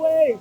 Always.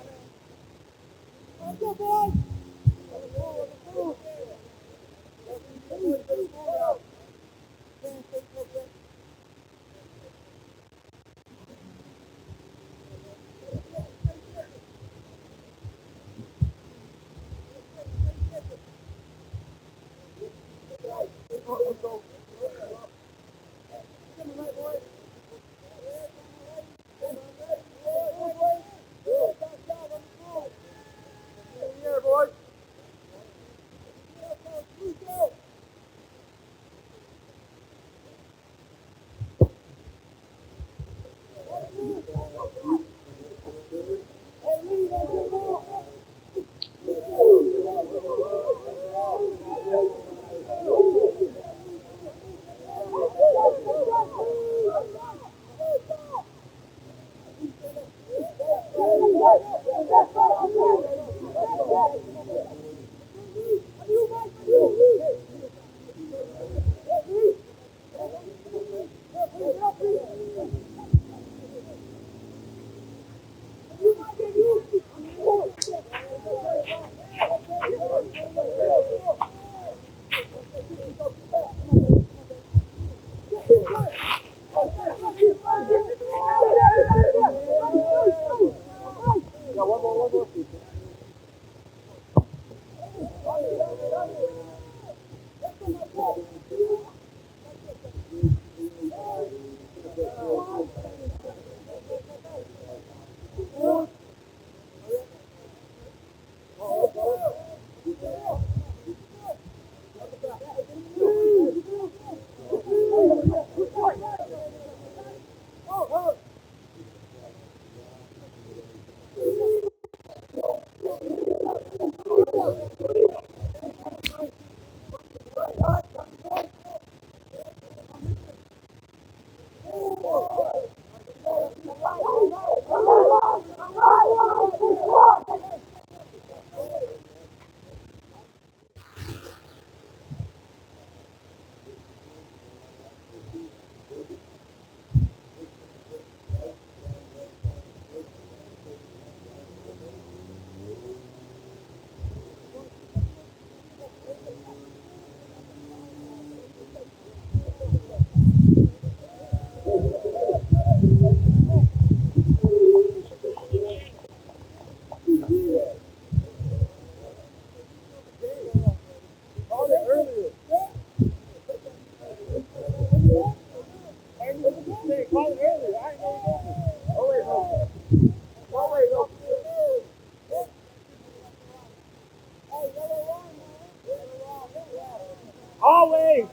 Always.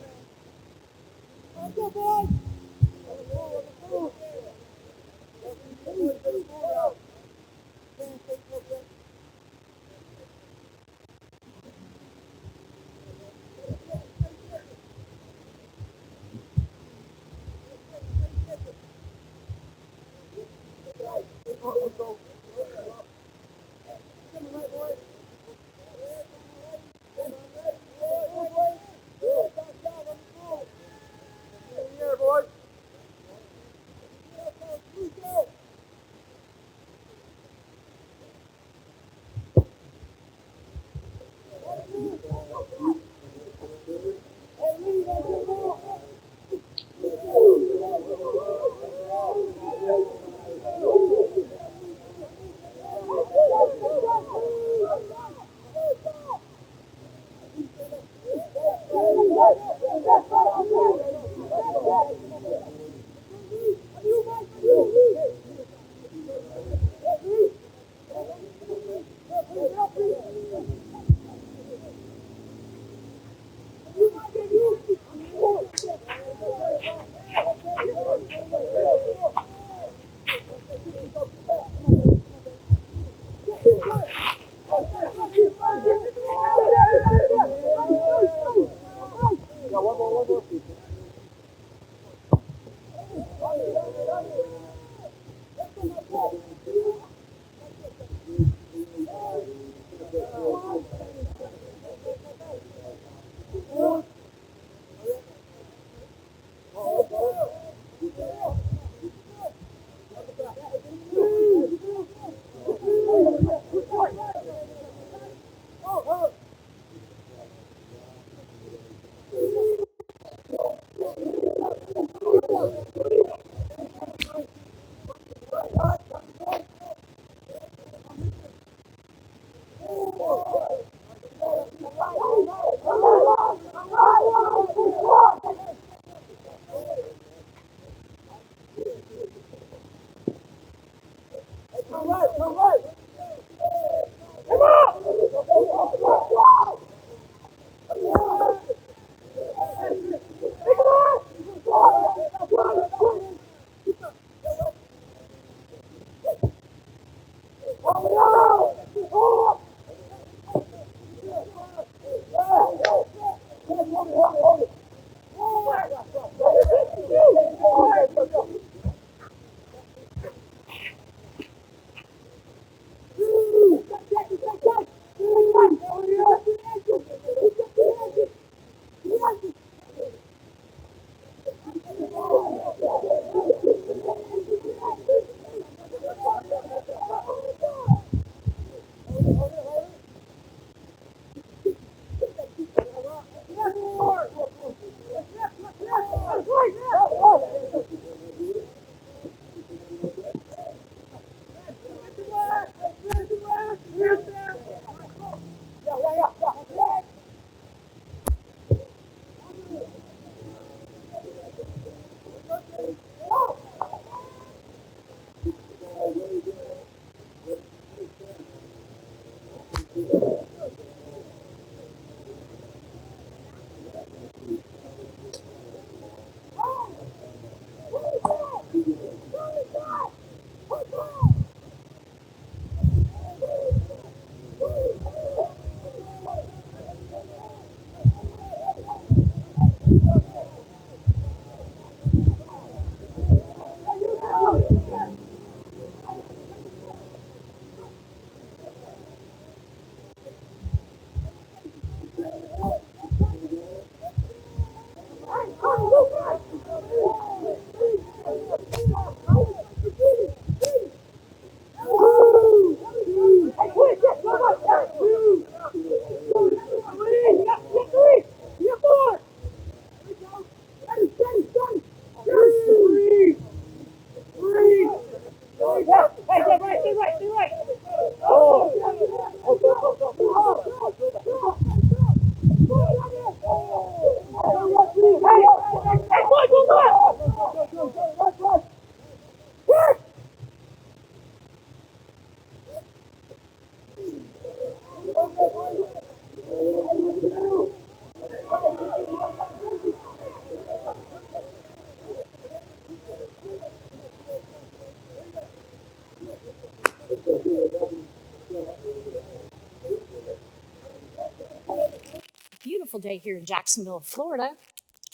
Beautiful day here in Jacksonville, Florida.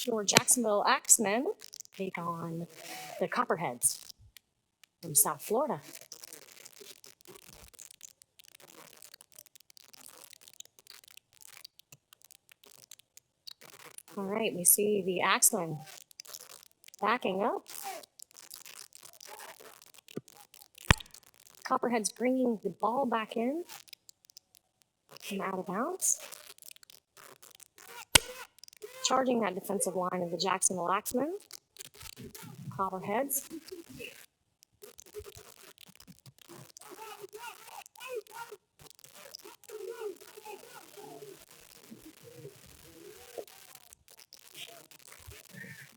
Your Jacksonville Axemen take on the Copperheads from South Florida. All right, we see the Axemen backing up. Copperheads bringing the ball back in from out of bounds. Charging that defensive line of the Jacksonville Axemen. Copperheads.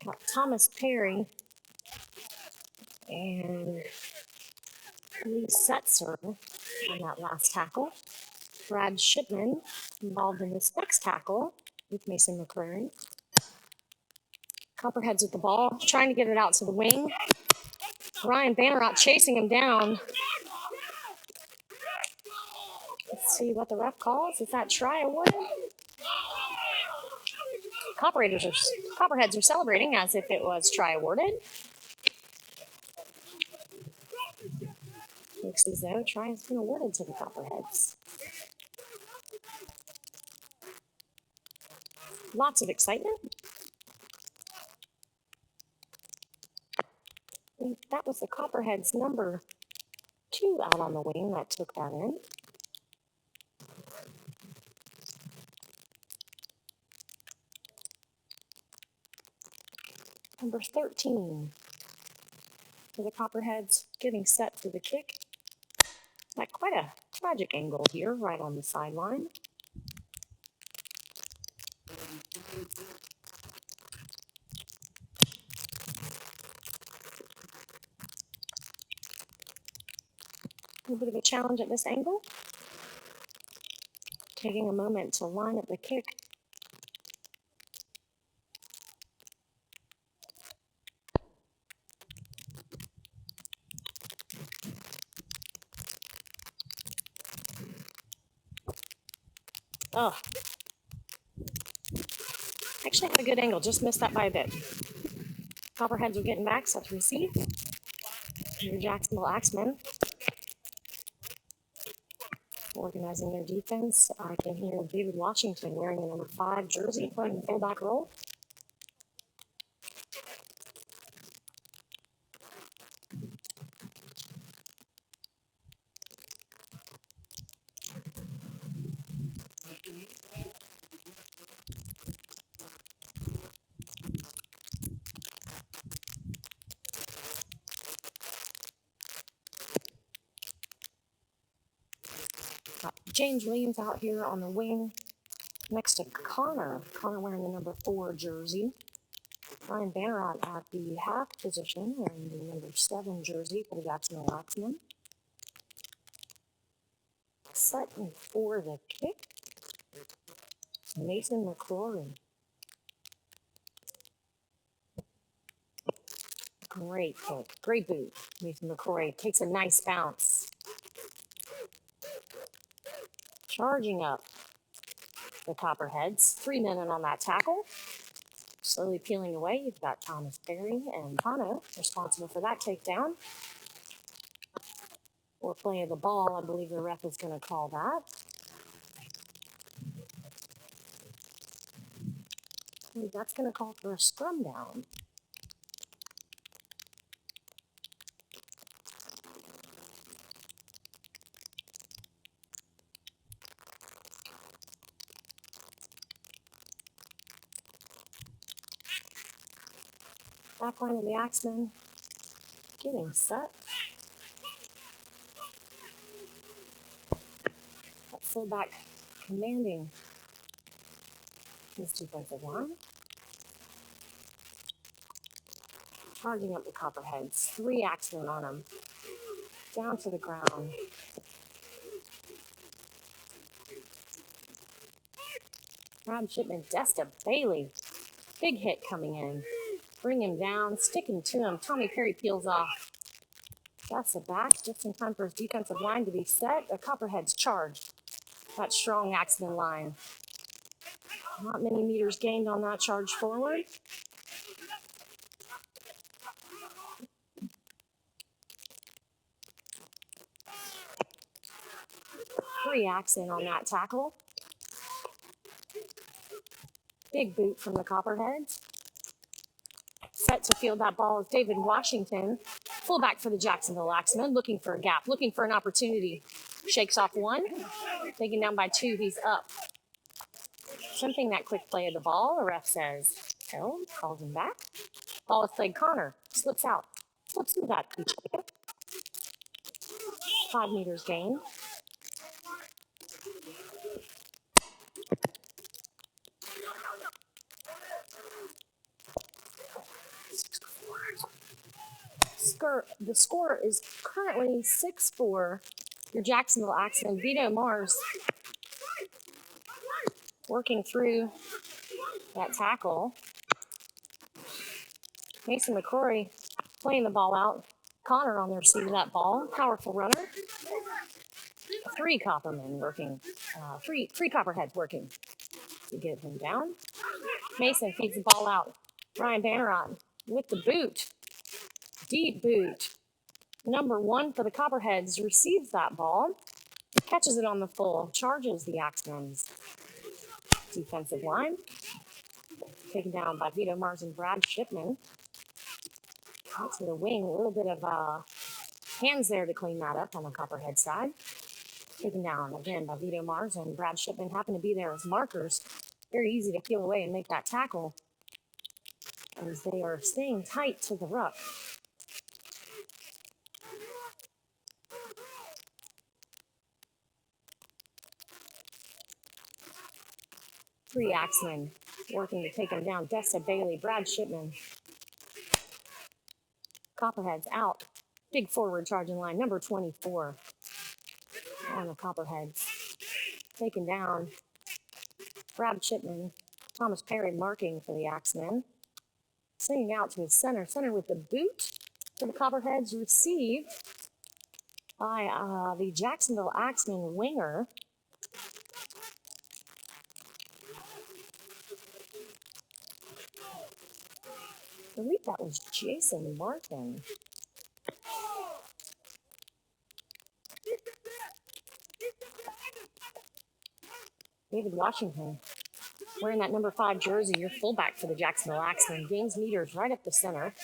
Got Thomas Perry and Lee Setzer on that last tackle. Brad Shipman involved in this next tackle with Mason McCrary. Copperheads with the ball, trying to get it out to the wing. Ryan Bannerot chasing him down. Let's see what the ref calls. Is that try awarded? Copperheads are celebrating as if it was try awarded. Looks as though try has been awarded to the Copperheads. Lots of excitement. And that was the Copperheads number 2 out on the wing that took that in. Number 13 for the Copperheads, getting set for the kick. At quite a tragic angle here, right on the sideline. A little bit of a challenge at this angle. Taking a moment to line up the kick. Oh, actually had a good angle, just missed that by a bit. Copperheads are getting back, set to receive. Your Jacksonville Axemen organizing their defense. I can hear David Washington wearing the number 5 jersey, playing the fullback role. Got James Williams out here on the wing next to Connor. Connor wearing the number 4 jersey. Ryan Bannerot at the half position wearing the number 7 jersey for the Jacksonville Axemen. Setting for the kick. Mason McCrory. Great kick. Great boot. Mason McCrory takes a nice bounce. Charging up the Copperheads. 3 men in on that tackle. Slowly peeling away. You've got Thomas Berry and Kano responsible for that takedown. Or play of the ball, I believe the ref is going to call that. I believe that's going to call for a scrum down. Back line of the Axemen getting set. That fullback commanding his defensive line. Charging up the Copperheads. 3 Axemen on him. Down to the ground. Brad Shipman, Desta Bailey. Big hit coming in. Bring him down, sticking to him. Tommy Perry peels off. Desta back just in time for his defensive line to be set. The Copperheads charge that strong Axemen line. Not many meters gained on that charge forward. Three Axemen on that tackle. Big boot from the Copperheads. Set to field that ball is David Washington, fullback for the Jacksonville Axemen, looking for a gap, looking for an opportunity. Shakes off 1, taken down by 2, he's up. Something that quick play of the ball, a ref says held, calls him back. Ball is played, Connor slips out, slips through that. 5 meters gain. The score is currently 6-4. Your Jacksonville Axemen. Vito Mars working through that tackle. Mason McCrory playing the ball out. Connor on the receipt of that ball. Powerful runner. 3 Coppermen working. 3 Copperheads working to get him down. Mason feeds the ball out. Ryan Bannerot with the boot. Deep boot. Number 1 for the Copperheads receives that ball. Catches it on the full. Charges the Axemen's defensive line. Taken down by Vito Mars and Brad Shipman. Out to the wing. A little bit of hands there to clean that up on the Copperhead side. Taken down again by Vito Mars and Brad Shipman happen to be there as markers. Very easy to peel away and make that tackle as they are staying tight to the ruck. Three Axemen working to take him down. Desta Bailey, Brad Shipman. Copperheads out. Big forward charging line, number 24. on the Copperheads. Taken down. Brad Chipman, Thomas Perry marking for the Axemen. Sending out to his center. Center with the boot for the Copperheads, received by the Jacksonville Axemen winger. I believe that was Jason Martin. David Washington, wearing that number 5 jersey, your fullback for the Jacksonville Axemen, gains meters right up the center.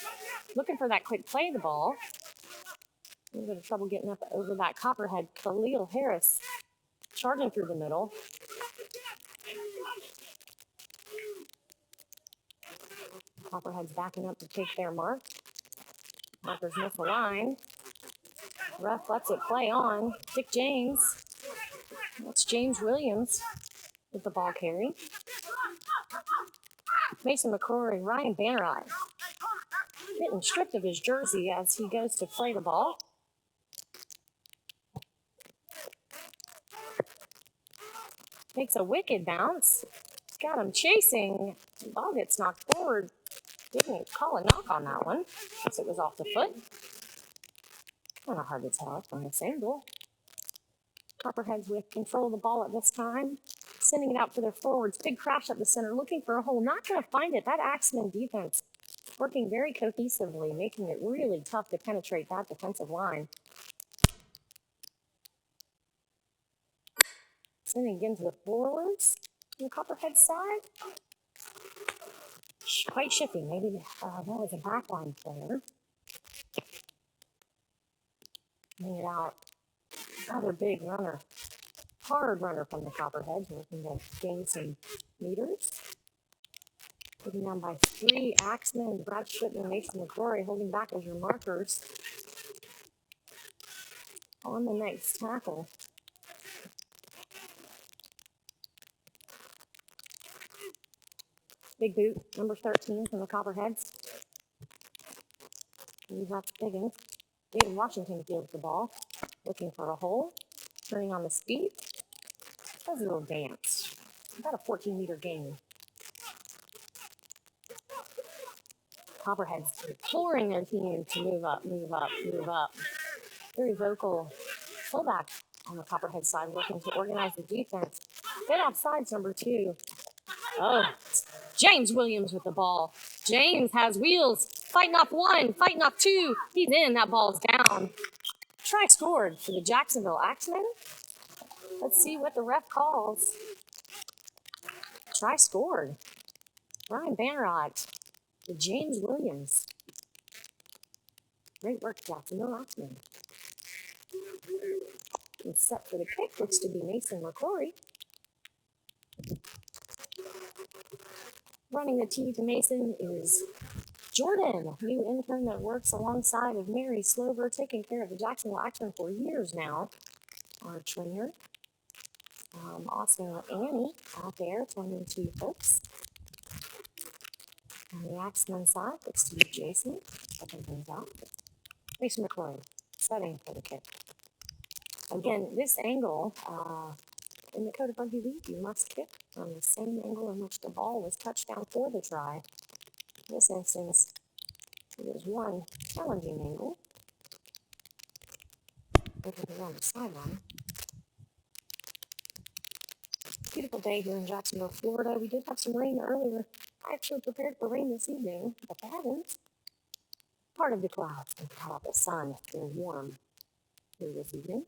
Looking for that quick play of the ball. A little bit of trouble getting up over that Copperhead. Khalil Harris charging through the middle. Copperhead's backing up to take their mark. Markers miss the line. Ref lets it play on. Dick James. That's James Williams with the ball carry. Mason McCrory, Ryan Bannerite getting stripped of his jersey as he goes to play the ball. Makes a wicked bounce. Got him chasing. The ball gets knocked forward. Didn't call a knock on that one. Guess it was off the foot. Kind of hard to tell from this angle. Copperheads with control of the ball at this time. Sending it out for their forwards. Big crash up the center. Looking for a hole. Not going to find it. That Axemen defense working very cohesively. Making it really tough to penetrate that defensive line. Sending again to the forwards. On the Copperhead side. Quite shifty. Maybe that was a backline player. Bring it out. Another big runner. Hard runner from the Copperheads. Looking to gain some meters. Taken down by 3 Axemen. Brad Shipman, Mason McCrory holding back as your markers. On the next tackle. Big boot, number 13 from the Copperheads. He's not Higgins. David Washington fields the ball, looking for a hole, turning on the speed. Does a little dance. About a 14-meter gain. Copperheads imploring their team to move up, move up, move up. Very vocal fullback on the Copperhead side, working to organize the defense. Get off sides, number 2. Oh, James Williams with the ball. James has wheels. Fighting off 1, fighting off 2. He's in. That ball's down. Try scored for the Jacksonville Axemen. Let's see what the ref calls. Try scored. Ryan Bannerite to James Williams. Great work, Jacksonville Axemen. And set for the kick looks to be Mason McCrory. Running the tee to Mason is Jordan, new intern that works alongside of Mary Slover, taking care of the Jacksonville Axemen for years now. Our trainer. Also Annie out there tending to folks. On the Axemen side, looks to be Jason, checking things out. Mason McCrory, setting for the kick. Again, this angle, in the code of rugby league, you must kick from the same angle in which the ball was touched down for the try. In this instance, it was one challenging angle. Over around the sideline. Beautiful day here in Jacksonville, Florida. We did have some rain earlier. I actually prepared for rain this evening, but the heavens, part of the clouds, and how about the sun, very warm here this evening.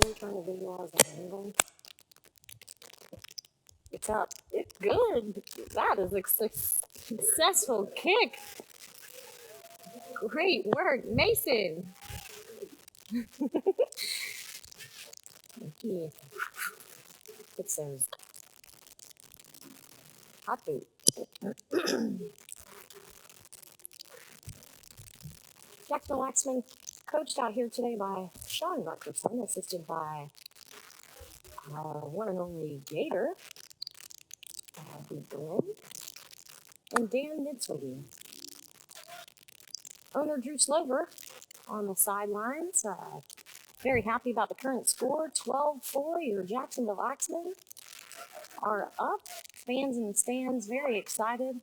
Really trying to visualize that angle. It's up. It's good. That is a successful kick. Great work, Mason. He puts those hot boot. Jacksonville Axemen Coached out here today by Sean Rutgerson, assisted by one and only Gator, Glenn, and Dan Midswiggy. Owner Drew Slover on the sidelines. Very happy about the current score, 12-4. Your Jacksonville Axemen are up. Fans in the stands very excited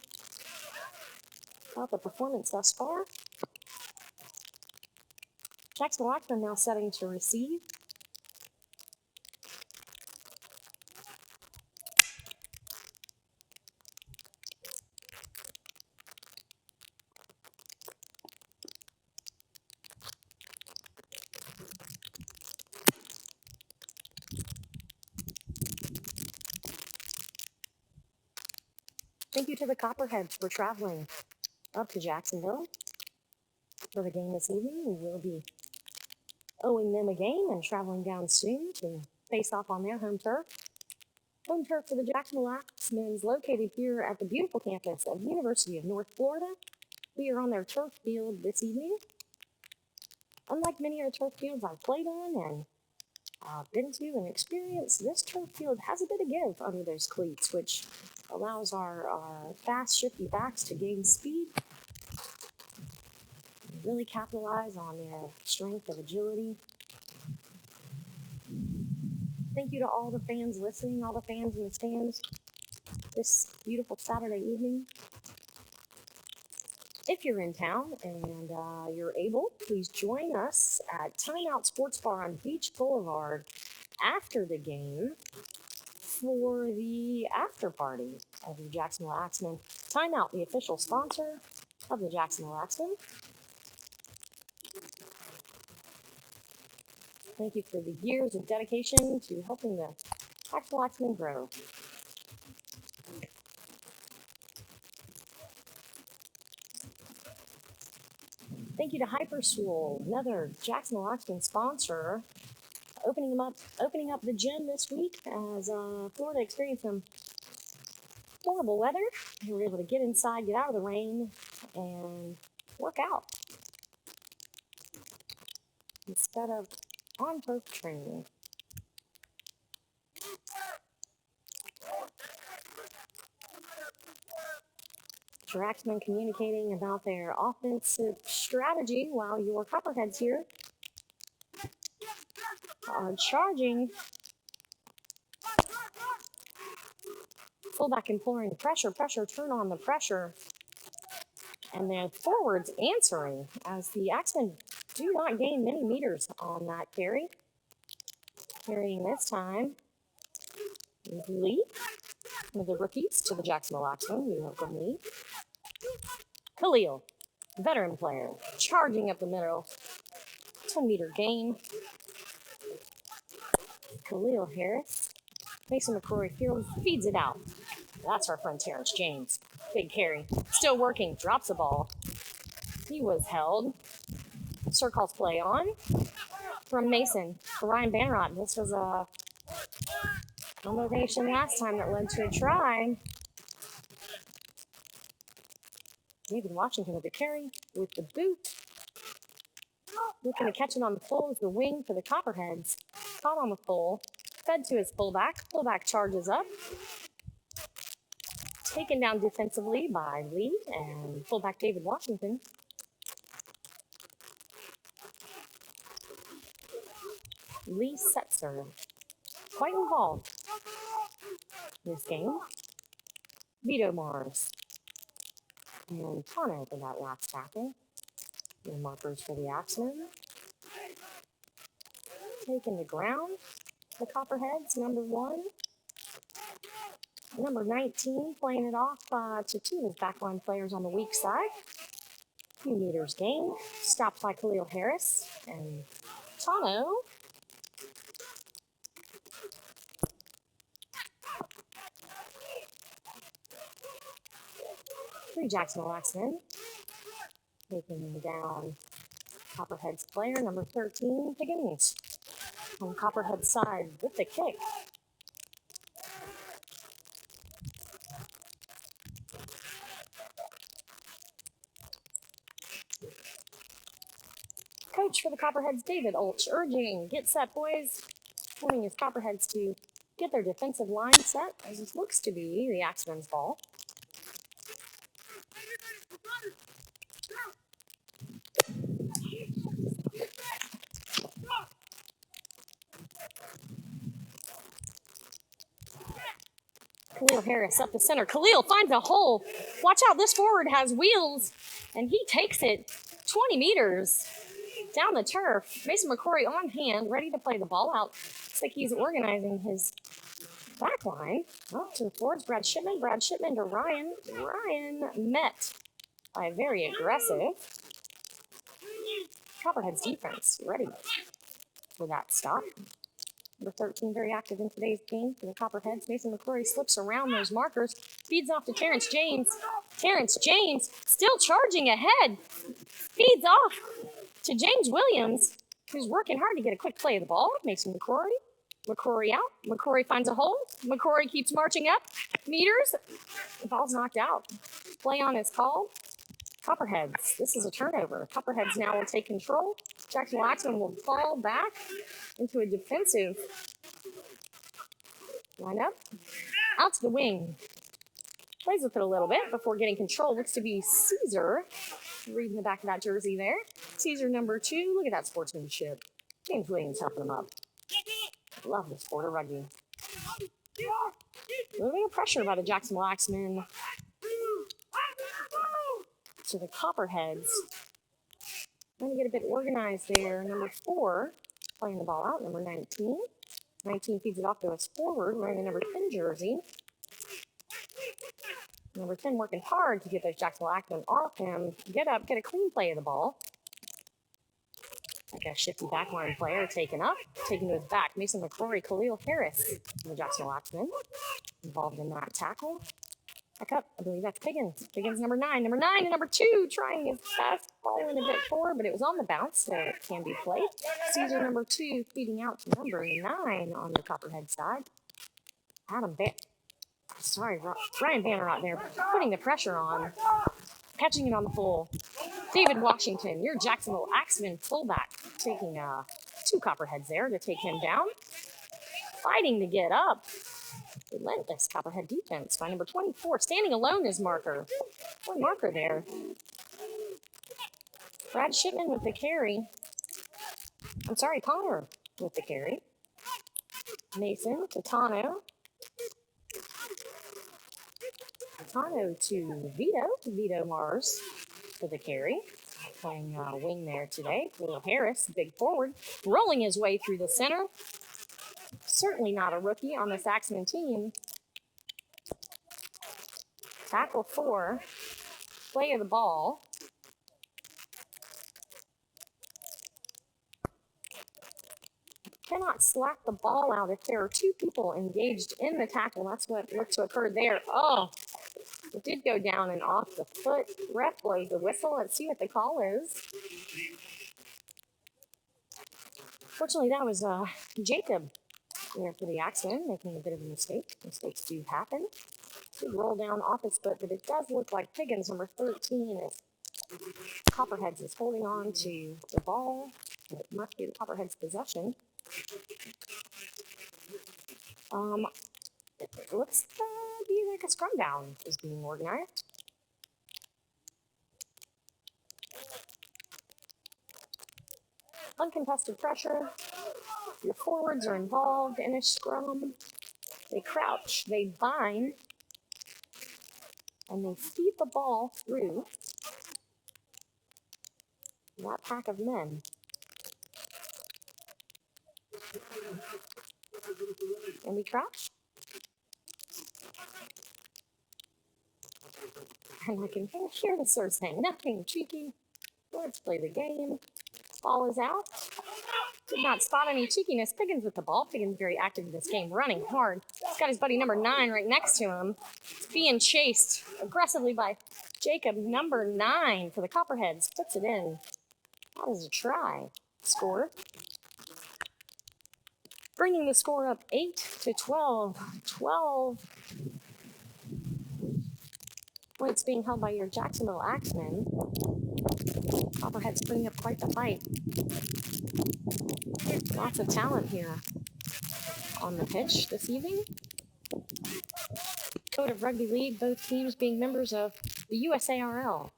about the performance thus far. Jacksonville Axemen now setting to receive. Thank you to the Copperheads for traveling up to Jacksonville for the game this evening. We will be owing them a game and traveling down soon to face off on their home turf. Home turf for the Jacksonville Axemen is located here at the beautiful campus of the University of North Florida. We are on their turf field this evening. Unlike many other turf fields I've played on and been to and experienced, this turf field has a bit of give under those cleats, which allows our fast, shifty backs to gain speed, really capitalize on their strength of agility. Thank you to all the fans listening, all the fans in the stands this beautiful Saturday evening. If you're in town and you're able, please join us at Timeout Sports Bar on Beach Boulevard after the game for the after party of the Jacksonville Axemen. Timeout, the official sponsor of the Jacksonville Axemen. Thank you for the years of dedication to helping the Jacksonville Axemen grow. Thank you to Hyperswole, another Jacksonville Axemen sponsor, opening up the gym this week as Florida experienced some horrible weather. We were able to get inside, get out of the rain, and work out instead of on turf training. Your Axemen communicating about their offensive strategy while your Copperheads here are charging. Fullback imploring pressure, turn on the pressure. And the forwards answering as the Axemen do not gain many meters on that carry. Carrying this time is Lee, one of the rookies to the Jacksonville Axemen. We welcome Lee. Khalil, veteran player, charging up the middle. 10-meter gain. Khalil Harris. Mason McCrory feeds it out. That's our friend Terrence James. Big carry. Still working. Drops the ball. He was held. Sir calls play on from Mason for Ryan Banrod. This was a combination last time that led to a try. David Washington with the carry, with the boot. Looking to catch it on the full with the wing for the Copperheads. Caught on the full. Fed to his fullback. Fullback charges up. Taken down defensively by Lee and fullback David Washington. Lee Setzer, quite involved in this game. Vito Mars and Tano for that last tackle. The markers for the Axemen. Taking the ground. The Copperheads, number 1. Number 19 playing it off to two of his backline players on the weak side. Few meters gained. Stopped by Khalil Harris and Tano. Three Jacksonville Axemen. Taking down Copperhead's player, number 13, Higgins. On Copperhead's side with the kick. Coach for the Copperheads, David Ulch, urging, get set, boys. Wanting his Copperheads to get their defensive line set, as this looks to be the Axemen's ball. Khalil Harris up the center. Khalil finds a hole. Watch out, this forward has wheels, and he takes it 20 meters down the turf. Mason McCrory on hand, ready to play the ball out. Looks like he's organizing his back line. Up to the forwards, Brad Shipman to Ryan. Ryan met by a very aggressive Copperheads defense. Ready for that stop. Number 13 very active in today's game for the Copperheads. Mason McCrory slips around those markers. Feeds off to Terrence James. Terrence James still charging ahead. Feeds off to James Williams, who's working hard to get a quick play of the ball. Mason McCrory. McCrory out. McCrory finds a hole. McCrory keeps marching up. Meters. The ball's knocked out. Play on is called. Copperheads. This is a turnover. Copperheads now will take control. Jacksonville Axemen will fall back into a defensive lineup. Out to the wing. Plays with it a little bit before getting control. Looks to be Caesar. Reading the back of that jersey there. Caesar number 2. Look at that sportsmanship. James Williams helping him up. Love the sport of rugby. A little bit of pressure by the Jacksonville Axemen. So the Copperheads trying to get a bit organized there. Number 4 playing the ball out. Number 19. 19 feeds it off to us forward, wearing the number 10 jersey. Number 10 working hard to get those Jacksonville Axemen off him. Get up, get a clean play of the ball. Like a shifty backline player taken up, taken to his back. Mason McCrory, Khalil Harris from the Jacksonville Axemen involved in that tackle. Back up, I believe that's Piggins. Piggins number 9. Number 9 and number 2 trying his best, falling a bit forward, but it was on the bounce, so it can be played. Caesar number 2 feeding out to number 9 on the Copperhead side. Ryan Bannerot there, putting the pressure on, catching it on the full. David Washington, your Jacksonville Axemen fullback, taking 2 Copperheads there to take him down. Fighting to get up. Relentless Copperhead defense by number 24. Standing alone is marker. One marker there. Brad Shipman with the carry. Connor with the carry. Mason to Tano. Tano to Vito. Vito Mars for the carry. Playing wing there today. Little Harris, big forward, rolling his way through the center. Certainly not a rookie on this Axemen team. Tackle 4. Play of the ball. Cannot slack the ball out if there are 2 people engaged in the tackle. That's what looked to occur there. Oh, it did go down and off the foot. Ref blows the whistle. Let's see what the call is. Fortunately, that was Jacob there for the Axemen, making a bit of a mistake. Mistakes do happen. Did roll down off his foot, but it does look like Piggins, number 13, is Copperheads is holding on to the ball. It must be the Copperheads' possession. It looks to be like a scrum down is being organized. Uncontested pressure. Your forwards are involved in a scrum. They crouch, they bind, and they feed the ball through that pack of men. And we crouch. And I can hear the sir saying, nothing cheeky. Let's play the game. Ball is out. Did not spot any cheekiness. Piggins with the ball. Piggins very active in this game, running hard. He's got his buddy number 9 right next to him. It's being chased aggressively by Jacob, number 9 for the Copperheads. Puts it in. That is a try. Score. Bringing the score up 8-12. 12 Points being held by your Jacksonville Axemen. Copperheads putting up quite the fight. Lots of talent here on the pitch this evening. Code of Rugby League, both teams being members of the USARL.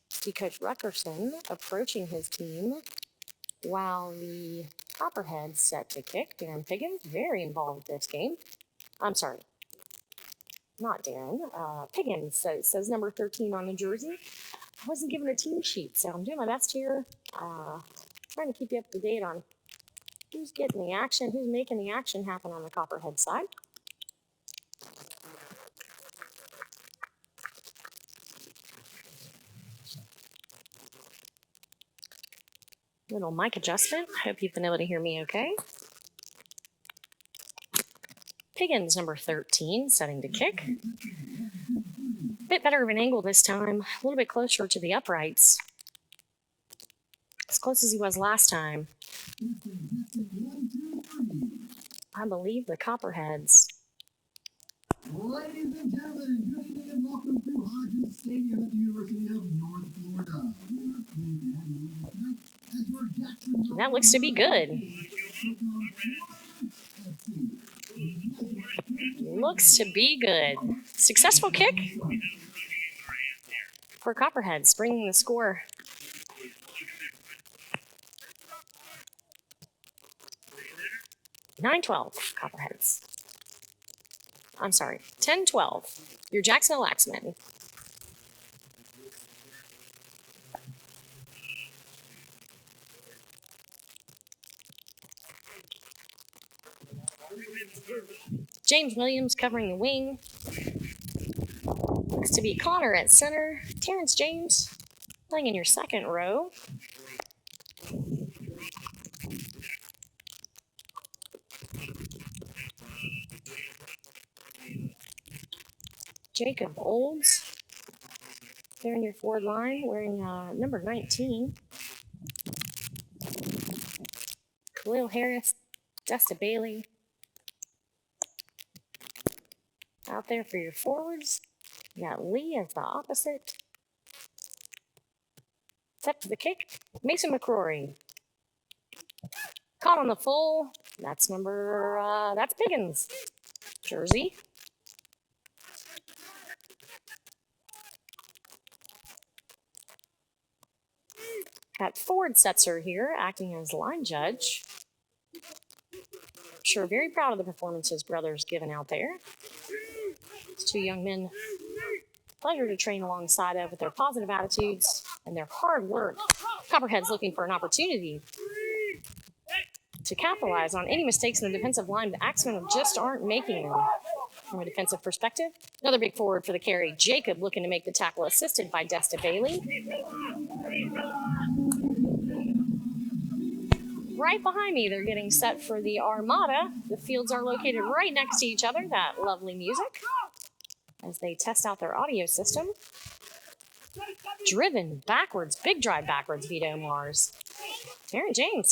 See Coach Ruckerson approaching his team while the Copperheads set to kick. Darren Piggins, very involved with this game. I'm sorry, not Darren. Piggins says number 13 on the jersey. I wasn't given a team sheet, so I'm doing my best here. Trying to keep you up to date on who's getting the action, who's making the action happen on the Copperhead side. Little mic adjustment. Hope you've been able to hear me okay. Piggins, number 13, setting to kick. Bit better of an angle this time, a little bit closer to the uprights. As close as he was last time. I believe the Copperheads. Ladies and gentlemen, good evening and welcome to Hodges Stadium at the University of North Florida. That looks to be good. Looks to be good. Successful kick for Copperheads, bringing the score. (9-12) Copperheads. I'm sorry, 10-12. Your Jacksonville Axemen. James Williams covering the wing. Looks to be Connor at center. Terrence James playing in your second row. Jacob Olds there in your forward line, wearing number 19. Khalil Harris, Desta Bailey out there for your forwards. You got Lee as the opposite. Set to the kick, Mason McCrory. Caught on the full. That's that's Piggins jersey. Got Ford Setzer here acting as line judge. Sure, very proud of the performance his brother's given out there. These two young men, pleasure to train alongside of with their positive attitudes and their hard work. Copperheads looking for an opportunity to capitalize on any mistakes in the defensive line. The Axemen just aren't making them from a defensive perspective. Another big forward for the carry. Jacob looking to make the tackle, assisted by Desta Bailey. Right behind me, they're getting set for the Armada. The fields are located right next to each other. That lovely music as they test out their audio system. Driven backwards, big drive backwards, Vito Mars. Tano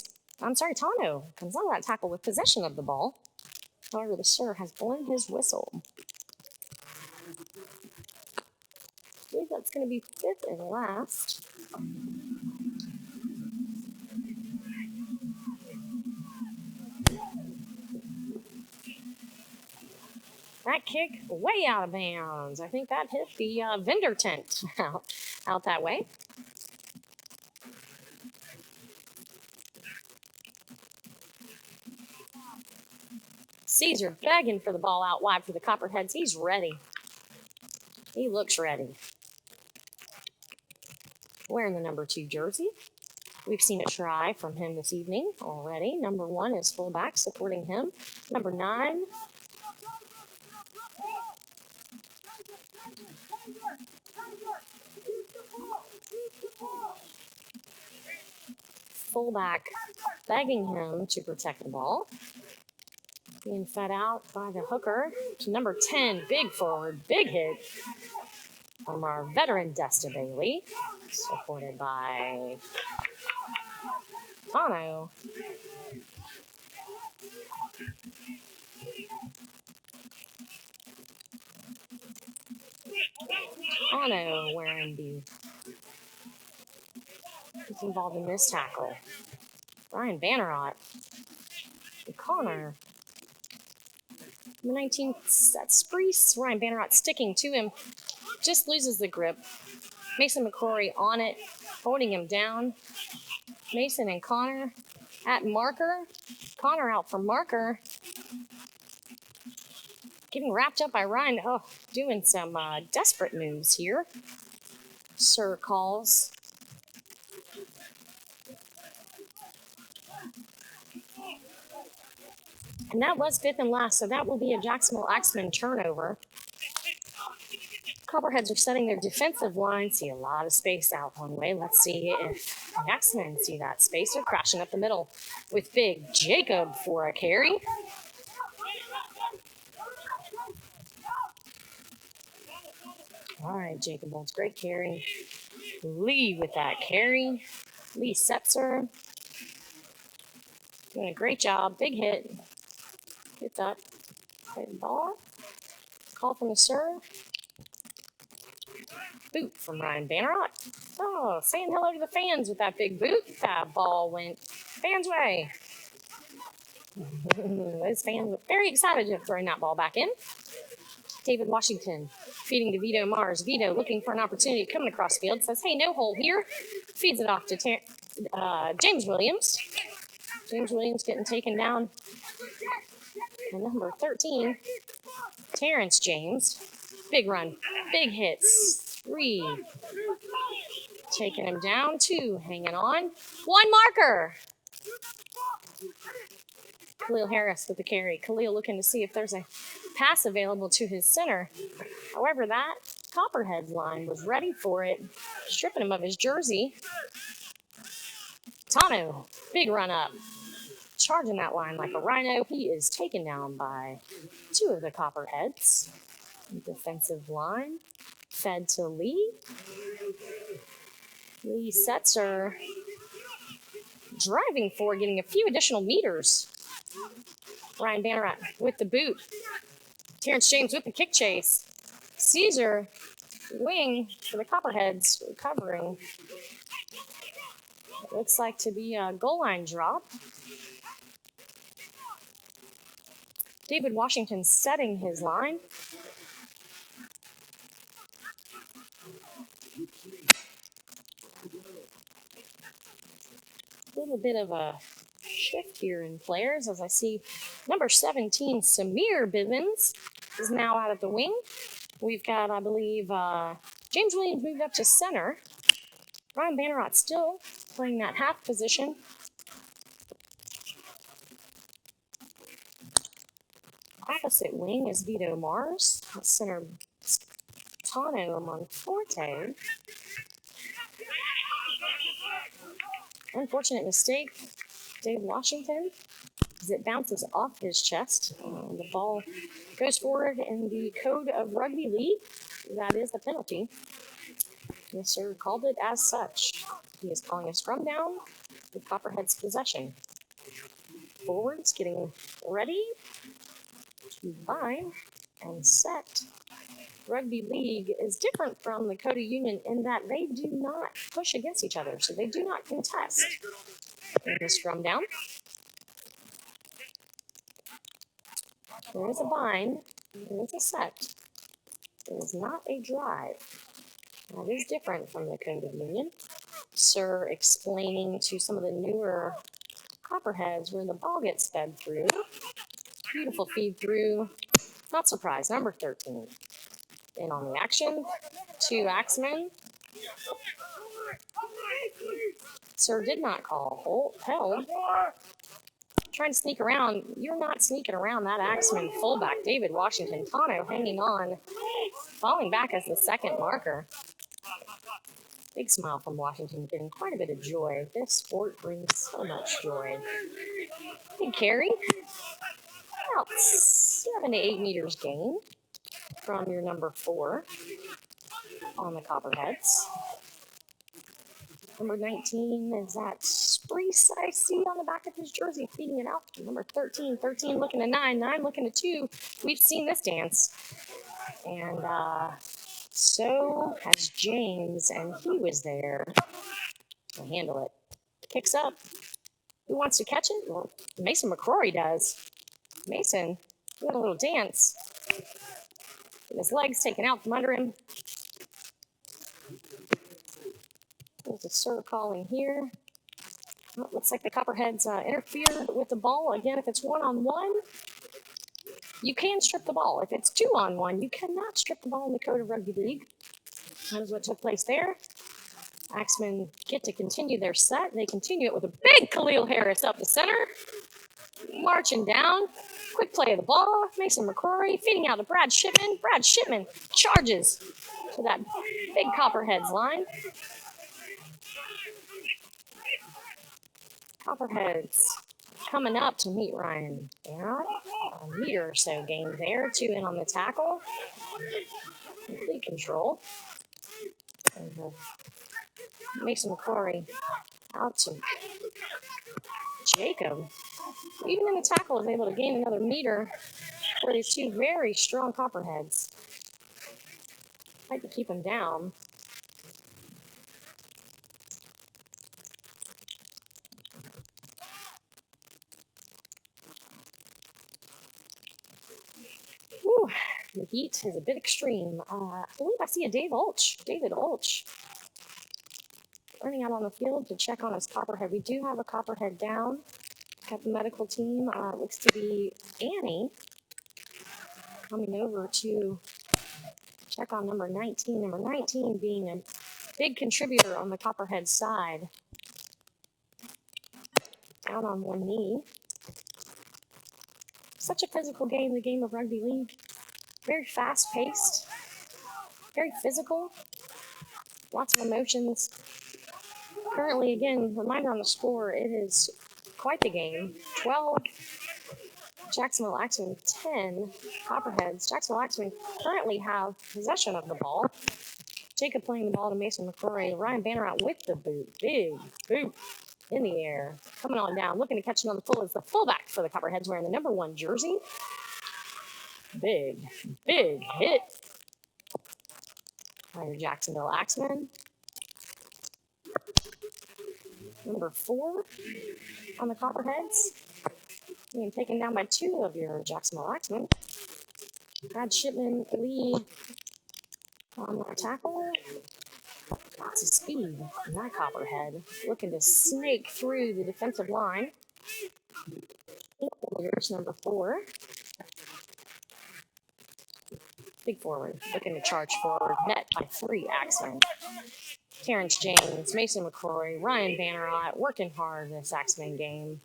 comes on that tackle with possession of the ball. However, the sir has blown his whistle. I believe that's going to be fifth and last. That kick way out of bounds. I think that hit the vendor tent out that way. Caesar begging for the ball out wide for the Copperheads. He's ready. He looks ready. Wearing the number 2 jersey. We've seen a try from him this evening already. Number 1 is fullback supporting him. Number 9. Fullback begging him to protect the ball. Being fed out by the hooker to number 10, big forward, big hit from our veteran Desta Bailey, supported by Tano. Tano wearing the, he's involved in this tackle. Ryan Bannerot. Connor. Number 19, that's Spreece. Ryan Bannerot sticking to him. Just loses the grip. Mason McCrory on it, holding him down. Mason and Connor at marker. Connor out for marker. Getting wrapped up by Ryan. Oh, doing some desperate moves here. Sir calls. And that was 5th and last, so that will be a Jacksonville Axemen turnover. Copperheads are setting their defensive line. See a lot of space out one way. Let's see if the Axemen see that space. They're crashing up the middle with big Jacob for a carry. All right, Jacob Bolt's great carry. Lee with that carry. Lee Setzer doing a great job. Big hit. Gets up. Play the ball. Call from the serve. Boot from Ryan Bannerot. Oh, saying hello to the fans with that big boot. That ball went fans' way. Those fans were very excited to throwing that ball back in. David Washington feeding to Vito Mars. Vito looking for an opportunity coming across field. Says, hey, no hole here. Feeds it off to James Williams. James Williams getting taken down. And number 13, Terrence James. Big run. Big hits. 3. Taking him down. 2 hanging on. 1 marker. Khalil Harris with the carry. Khalil looking to see if there's a pass available to his center. However, that Copperheads line was ready for it, stripping him of his jersey. Tano, big run up. Charging that line like a rhino. He is taken down by 2 of the Copperheads. Defensive line. Fed to Lee. Lee Setzer driving for getting a few additional meters. Ryan Bannerot with the boot. Terrence James with the kick chase. Caesar, wing for the Copperheads, recovering. It looks like to be a goal line drop. David Washington setting his line. A little bit of a shift here in players as I see number 17, Samir Bivens, is now out at the wing. We've got, I believe, James Williams moved up to center. Ryan Bannerot still playing that half position. Opposite wing is Vito Mars. Center Tano Monforte. Unfortunate mistake. Dave Washington, as it bounces off his chest. The ball goes forward in the code of rugby league. That is the penalty. Yes, sir, called it as such. He is calling a scrum down with Copperhead's possession. Forwards getting ready to bind and set. Rugby league is different from the Coda Union in that they do not push against each other, so they do not contest in the scrum down. There is a bind, there is a set. There is not a drive. That is different from the Coda Union. Sir explaining to some of the newer Copperheads where the ball gets fed through. Beautiful feed through. Not surprised, number 13. In on the action, 2 Axemen. Sir did not call held. Trying to sneak around. You're not sneaking around that Axemen fullback, David Washington. Tano hanging on, falling back as the second marker. Big smile from Washington, getting quite a bit of joy. This sport brings so much joy. Big carry. About 7 to 8 meters gain from your number 4 on the Copperheads. Number 19 is that Spreece I see on the back of his jersey, feeding it out. Number 13 looking to 9 looking to 2. We've seen this dance. And so has James, and he was there to handle it. Kicks up. Who wants to catch it? Well, Mason McCrory does. Mason doing a little dance. Get his legs taken out from under him. There's a serve calling here. Oh, looks like the Copperheads interfered with the ball. Again, if it's 1-on-1, you can strip the ball. If it's 2-on-1, you cannot strip the ball in the code of Rugby League. That is what took place there. Axemen get to continue their set. They continue it with a big Khalil Harris up the center. Marching down. Quick play of the ball. Mason McCrory feeding out to Brad Shipman. Brad Shipman charges to that big Copperheads line. Copperheads coming up to meet Ryan Barrett. A meter or so gained there. 2 in on the tackle. Complete control. And Mason McCrory out to Jacob. Even in the tackle, is able to gain another meter for these 2 very strong Copperheads. Like to keep them down. Whew, the heat is a bit extreme. I believe I see a David Ulch, running out on the field to check on his Copperhead. We do have a Copperhead down. Got the medical team. Looks to be Annie coming over to check on number 19. Number 19 being a big contributor on the Copperhead side. Down on one knee. Such a physical game, the game of Rugby League. Very fast-paced, very physical, lots of emotions. Currently, again, reminder on the score, it is quite the game. 12, Jacksonville Axemen 10, Copperheads. Jacksonville Axemen currently have possession of the ball. Jacob playing the ball to Mason McCrory. Ryan Banner out with the boot. Big boot in the air. Coming on down, looking to catch another pull is the fullback for the Copperheads wearing the number 1 jersey. Big hit by your Jacksonville Axemen. Number 4 on the Copperheads. Being taken down by 2 of your Jacksonville Axemen. Brad Shipman, Lee on the tackle. Lots of speed in that Copperhead. Looking to snake through the defensive line. Here's number 4. Big forward, looking to charge forward. Net by 3 Axemen. Terrence James, Mason McCrory, Ryan Bannerot working hard this Axemen game.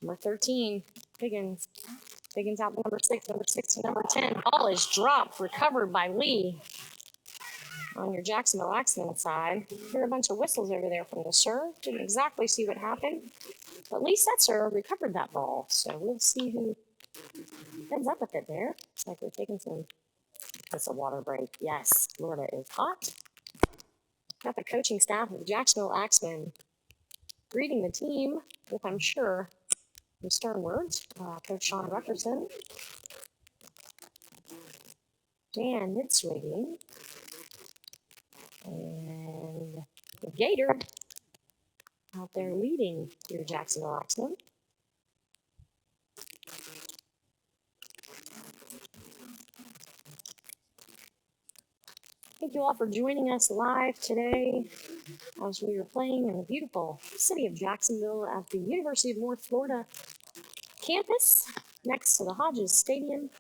Number 13, Higgins. Higgins out to number 6, number 6 to number 10. Ball is dropped, recovered by Lee. On your Jacksonville Axemen side, hear a bunch of whistles over there from the serve. Didn't exactly see what happened, but Lee Setzer recovered that ball. So we'll see who ends up with it there. Looks like we're taking some. That's a water break. Yes, Florida is hot. Got the coaching staff of the Jacksonville Axemen greeting the team with, I'm sure, some stern words. Coach Sean Ruckerson, Dan Nitzwiggy, and the Gator out there leading your Jacksonville Axemen. Thank you all for joining us live today as we are playing in the beautiful city of Jacksonville at the University of North Florida campus next to the Hodges Stadium.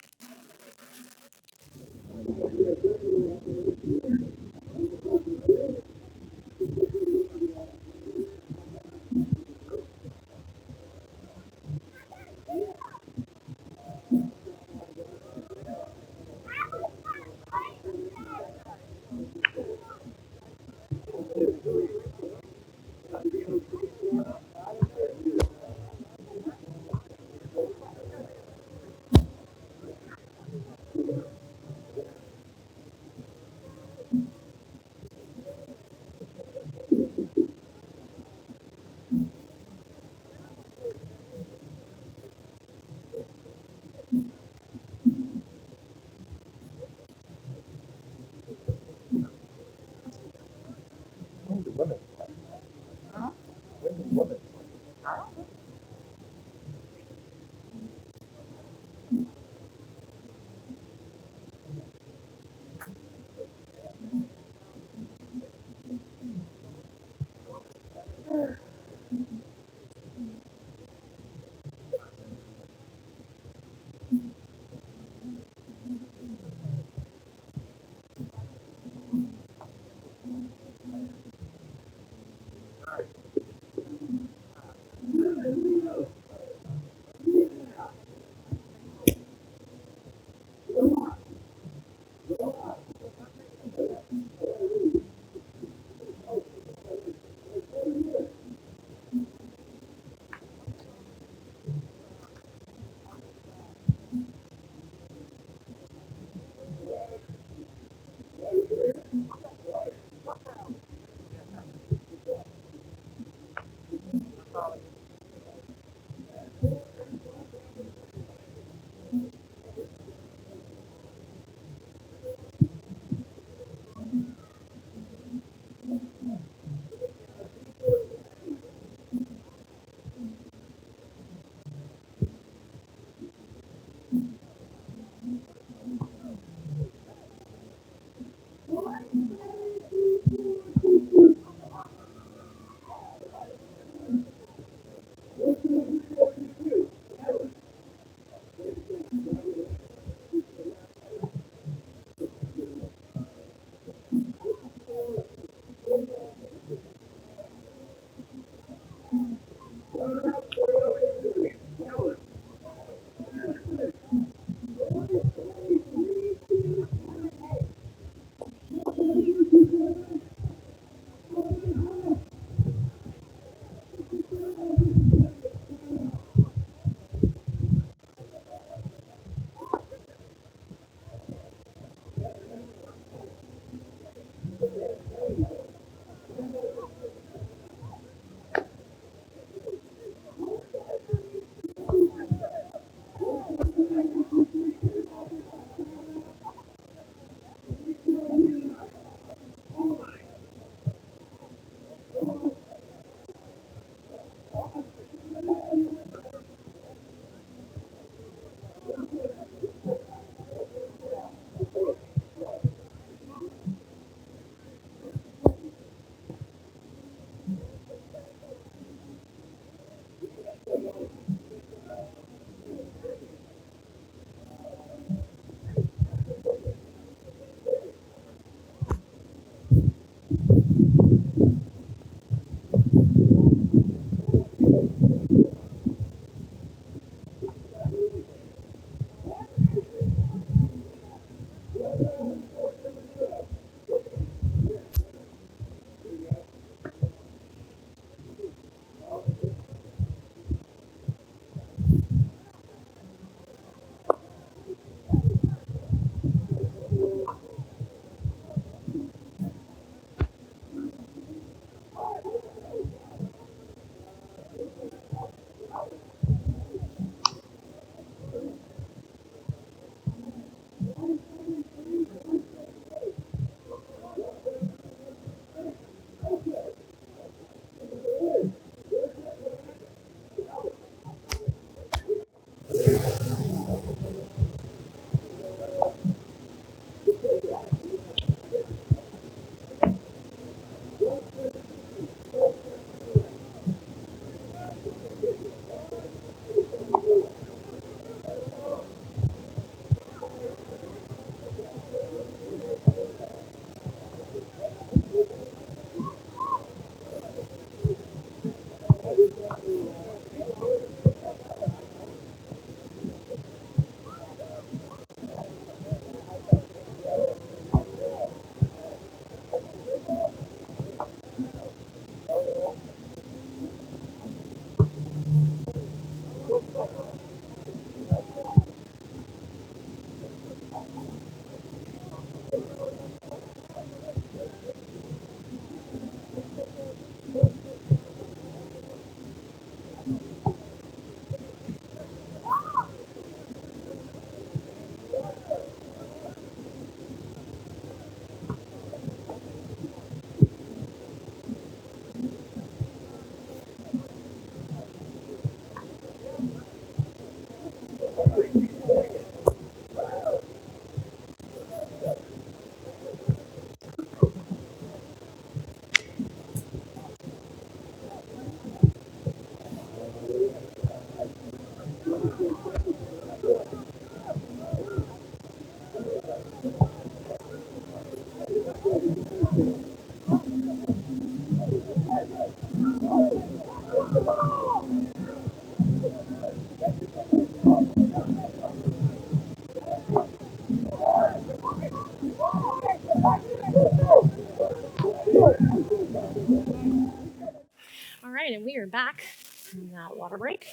right, and we are back from that water break.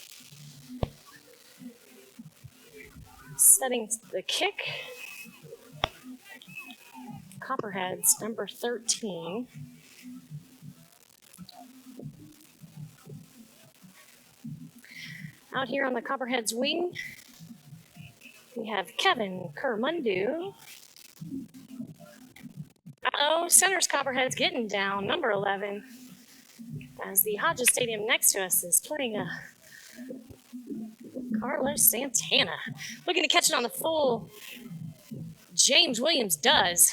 Setting the kick. Copperheads, number 13. Out here on the Copperheads wing, we have Kevin Kermundu. Uh-oh, center's Copperheads getting down, number 11. As the Hodges Stadium next to us is playing a Carlos Santana. Looking to catch it on the full. James Williams does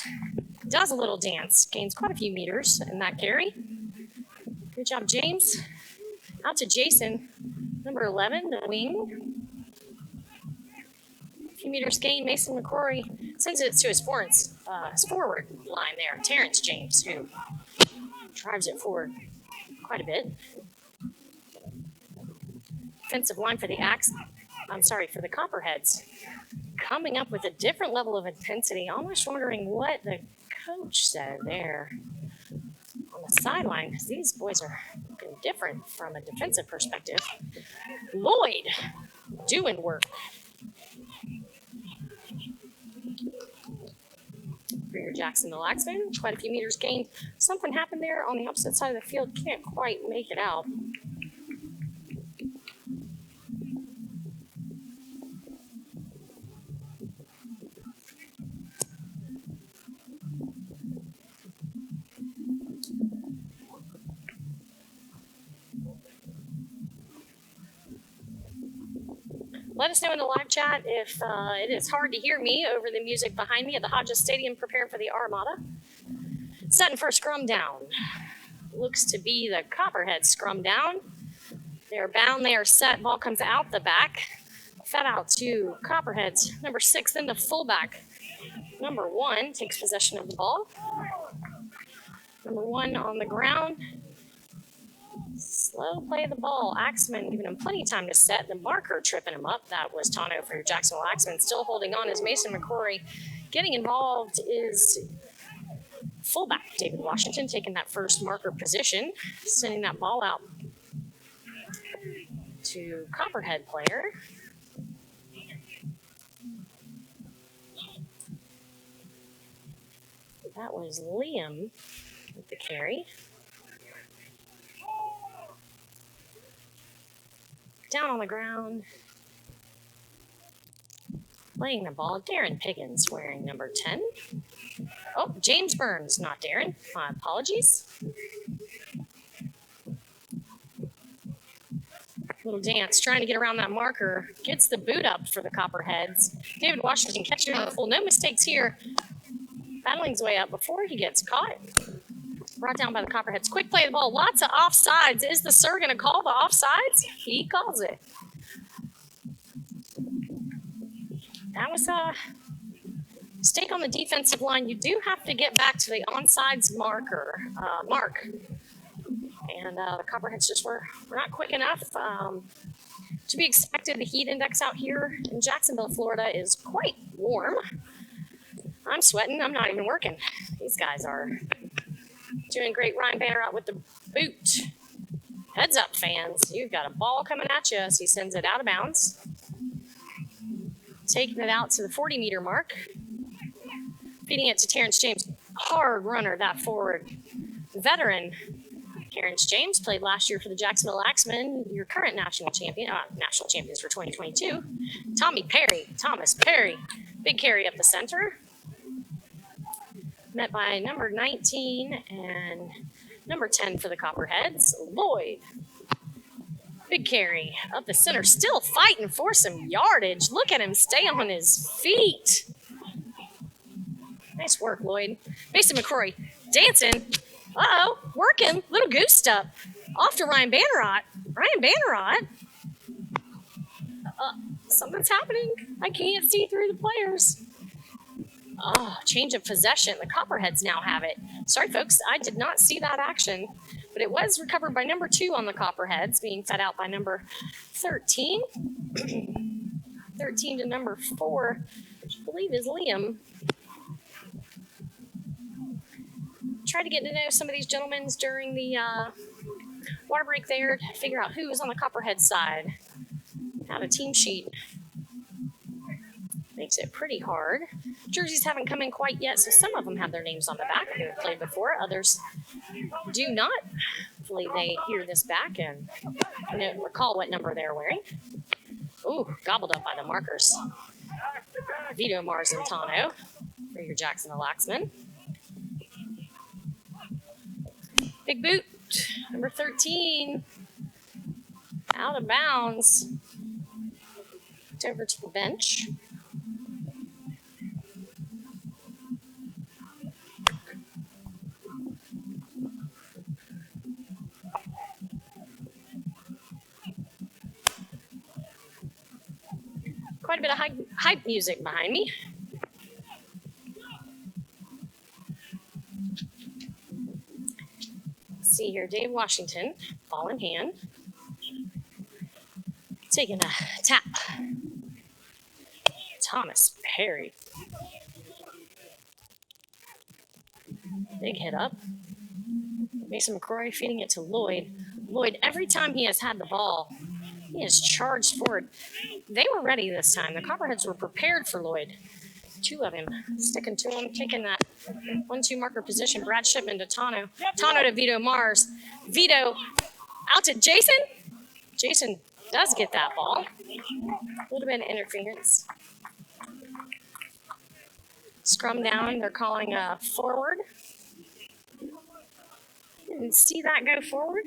a little dance. Gains quite a few meters in that carry. Good job, James. Out to Jason, number 11, the wing. A few meters gain. Mason McCrory sends it to his forward line there. Terrence James, who drives it forward quite a bit. Defensive line for the for the Copperheads. Coming up with a different level of intensity. Almost wondering what the coach said there on the sideline, because these boys are looking different from a defensive perspective. Lloyd doing work. For your Jacksonville Axemen, quite a few meters gained. Something happened there on the opposite side of the field. Can't quite make it out. Let us know in the live chat if it is hard to hear me over the music behind me at the Hodges Stadium preparing for the Armada. Setting for scrum down. Looks to be the Copperhead scrum down. They're bound, they are set. Ball comes out the back. Fed out to Copperheads. Number 6, then the fullback. Number 1 takes possession of the ball. Number 1 on the ground. Slow play of the ball. Axemen giving him plenty of time to set. The marker tripping him up. That was Tano for Jacksonville Axemen. Still holding on as Mason McCrory getting involved is fullback David Washington taking that first marker position, sending that ball out to Copperhead player. That was Liam with the carry. Down on the ground, playing the ball, Darren Piggins wearing number 10. Oh, James Burns, not Darren. My apologies. Little dance, trying to get around that marker. Gets the boot up for the Copperheads. David Washington catching it on the full. No mistakes here. Battling his way up before he gets caught. Brought down by the Copperheads. Quick play of the ball. Lots of offsides. Is the sir going to call the offsides? He calls it. That was a mistake on the defensive line. You do have to get back to the onside mark. And the Copperheads just were not quick enough. To be expected, the heat index out here in Jacksonville, Florida is quite warm. I'm sweating. I'm not even working. These guys are doing great. Ryan Banner out with the boot. Heads up, fans. You've got a ball coming at you as he sends it out of bounds. Taking it out to the 40-meter mark. Feeding it to Terrence James. Hard runner, that forward veteran. Terrence James played last year for the Jacksonville Axemen, your current national champions for 2022. Thomas Perry. Big carry up the center. Met by number 19 and number 10 for the Copperheads, Lloyd. Big carry up the center, still fighting for some yardage. Look at him stay on his feet. Nice work, Lloyd. Mason McCrory dancing. Uh-oh, working. Little goose step. Off to Ryan Bannerot. Something's happening. I can't see through the players. Oh, change of possession. The Copperheads now have it. Sorry, folks, I did not see that action, but it was recovered by number 2 on the Copperheads, being fed out by number 13. 13 to number 4, which I believe is Liam. Try to get to know some of these gentlemen during the Water break there to figure out who's on the Copperhead side. Have a team sheet. Makes it pretty hard. Jerseys haven't come in quite yet, so some of them have their names on the back who have played before. Others do not. Hopefully they hear this back and recall what number they're wearing. Ooh, gobbled up by the markers. Vito Mars and Tano for your Jacksonville Axemen. Big boot, number 13. Out of bounds. It's over to the bench. Quite a bit of hype music behind me. Let's see here, Dave Washington, ball in hand. Taking a tap. Thomas Perry. Big hit up. Mason McCrory feeding it to Lloyd. Lloyd, every time he has had the ball, he has charged forward. They were ready this time. The Copperheads were prepared for Lloyd. Two of him sticking to him, taking that 1-2 marker position. Brad Shipman to Tano. Tano to Vito Mars. Vito out to Jason. Jason does get that ball. A little bit of interference. Scrum down. They're calling a forward. Didn't see that go forward.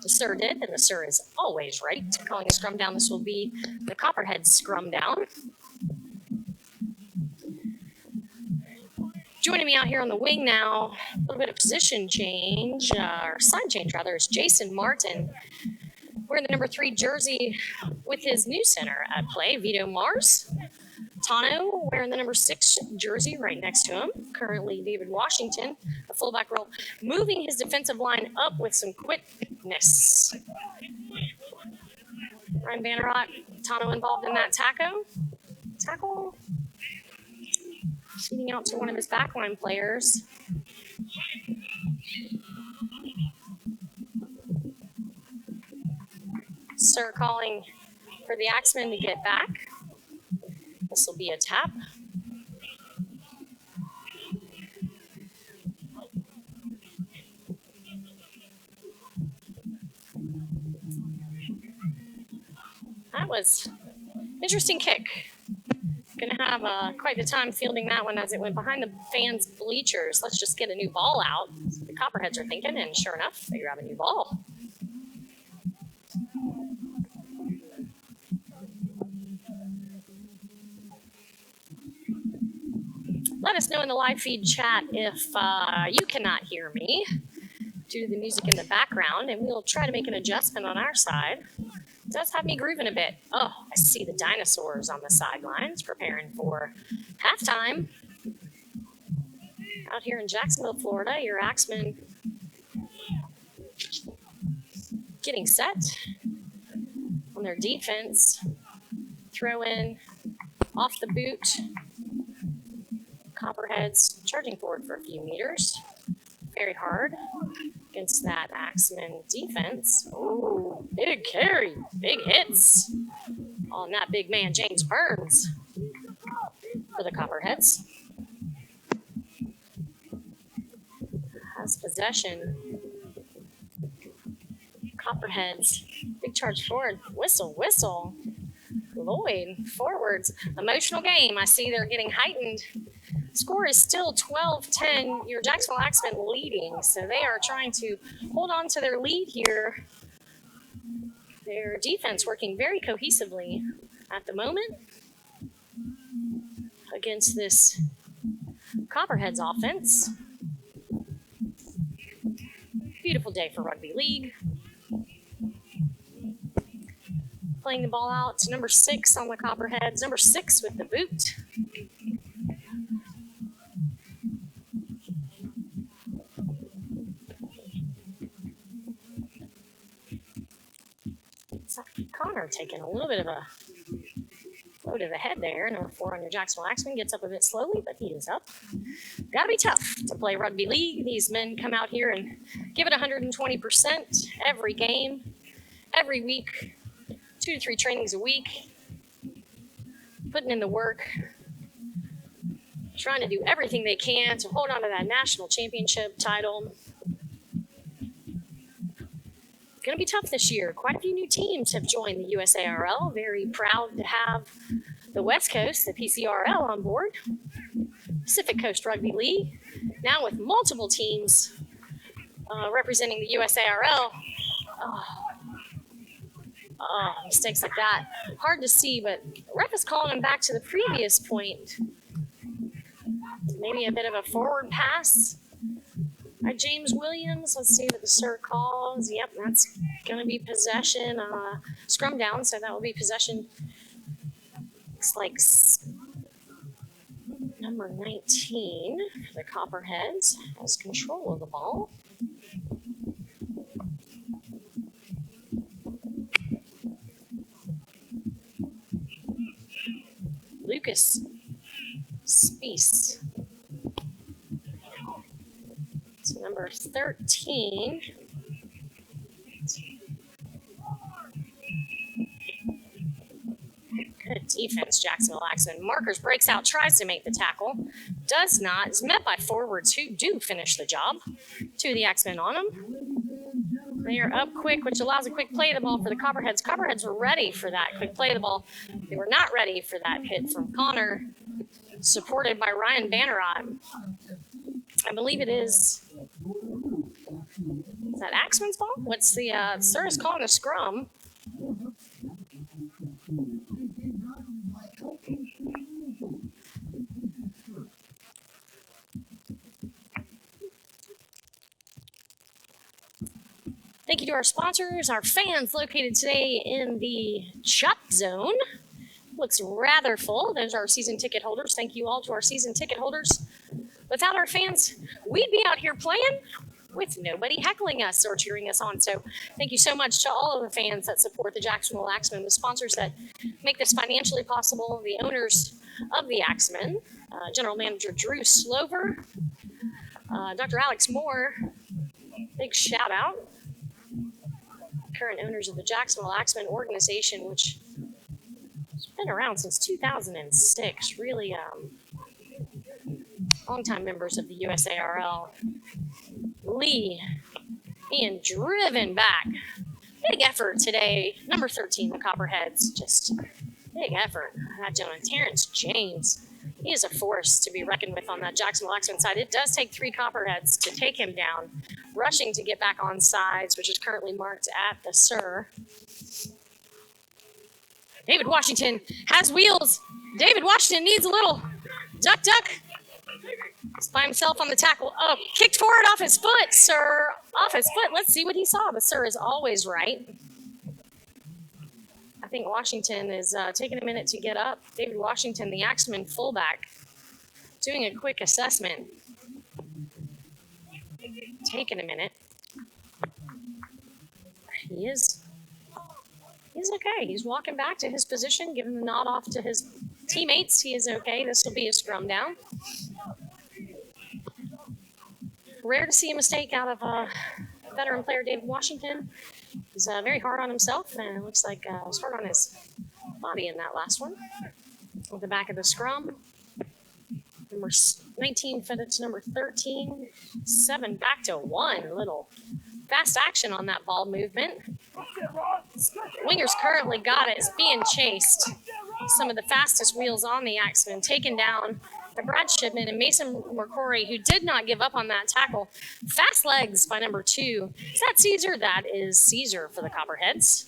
The Sir did, and the Sir is always right. Calling a scrum down. This will be the Copperhead scrum down. Joining me out here on the wing now, a little bit of position change, or side change rather, is Jason Martin. Wearing the number 3 jersey with his new center at play, Vito Mars. Tano wearing the number 6 jersey right next to him. Currently David Washington, a fullback role, moving his defensive line up with some quickness. Ryan Vanderrock, Tano involved in that tackle. Feeding out to one of his backline players. Sir calling for the Axemen to get back. This will be a tap. That was an interesting kick. Going to have quite the time fielding that one as it went behind the fans' bleachers. Let's just get a new ball out. The Copperheads are thinking, and sure enough, they grab a new ball. Let us know in the live feed chat if you cannot hear me due to the music in the background, and we'll try to make an adjustment on our side. It does have me grooving a bit. Oh, I see the dinosaurs on the sidelines preparing for halftime. Out here in Jacksonville, Florida, your Axemen getting set on their defense. Throw in off the boot. Copperheads charging forward for a few meters. Very hard against that Axemen defense. Oh, big carry, big hits on that big man, James Burns, for the Copperheads. Has possession. Copperheads, big charge forward. Whistle, whistle. Lloyd, forwards. Emotional game. I see they're getting heightened. Score is still 12-10. Your Jacksonville Axemen leading, so they are trying to hold on to their lead here. Their defense working very cohesively at the moment against this Copperheads offense. Beautiful day for Rugby League. Playing the ball out to number 6 on the Copperheads. Number 6 with the boot. Connor taking a little bit of a Low to the head there. Number 4 on your Jacksonville Axemen gets up a bit slowly, but he is up. Got to be tough to play rugby league. These men come out here and give it 120% every game, every week, 2 to 3 trainings a week, putting in the work, trying to do everything they can to hold on to that national championship title. Going to be tough this year. Quite a few new teams have joined the USARL. Very proud to have the West Coast, the PCRL, on board. Pacific Coast Rugby League, now with multiple teams representing the USARL. Mistakes like that. Hard to see, but ref is calling him back to the previous point. Maybe a bit of a forward pass by James Williams. Let's see what the sir calls. Yep, that's going to be possession. Scrum down, so that will be possession. Looks like number 19 for the Copperheads has control of the ball. Lucas Spies. So number 13. Good defense, Jacksonville Axemen. Markers breaks out, tries to make the tackle. Does not. Is met by forwards who do finish the job. 2 of the Axemen on them. They are up quick, which allows a quick play of the ball for the Copperheads. Copperheads were ready for that quick play of the ball. They were not ready for that hit from Connor, supported by Ryan Bannerot. I believe it is that Axemen's ball? What's the, sir is calling a scrum. Thank you to our sponsors, our fans located today in the Chop Zone. Looks rather full. Those are our season ticket holders. Thank you all to our season ticket holders. Without our fans, we'd be out here playing with nobody heckling us or cheering us on. So thank you so much to all of the fans that support the Jacksonville Axemen, the sponsors that make this financially possible, the owners of the Axemen, General Manager Drew Slover, Dr. Alex Moore, big shout out. Current owners of the Jacksonville Axemen organization, which has been around since 2006, really longtime members of the USARL. Lee being driven back. Big effort today. Number 13, the Copperheads. Just big effort. That gentleman, Terrence James. He is a force to be reckoned with on that Jacksonville Axemen side. It does take 3 Copperheads to take him down. Rushing to get back on sides, which is currently marked at the sir. David Washington has wheels. David Washington needs a little duck. He's by himself on the tackle. Oh, kicked forward off his foot, sir. Off his foot. Let's see what he saw. The sir is always right. I think Washington is taking a minute to get up. David Washington, the Axemen fullback, doing a quick assessment. Taking a minute. He's okay. He's walking back to his position, giving the nod off to his teammates. He is okay. This will be a scrum down. Rare to see a mistake out of veteran player David Washington. He's very hard on himself, and it looks like it was hard on his body in that last one. With the back of the scrum. Number 19 fed it to number 13. 7 back to 1. Little fast action on that ball movement. Wingers currently got it. It's being chased. Some of the fastest wheels on the Axemen taken down by Brad Shipman and Mason McCrory, who did not give up on that tackle. Fast legs by number 2. Is that Caesar? That is Caesar for the Copperheads.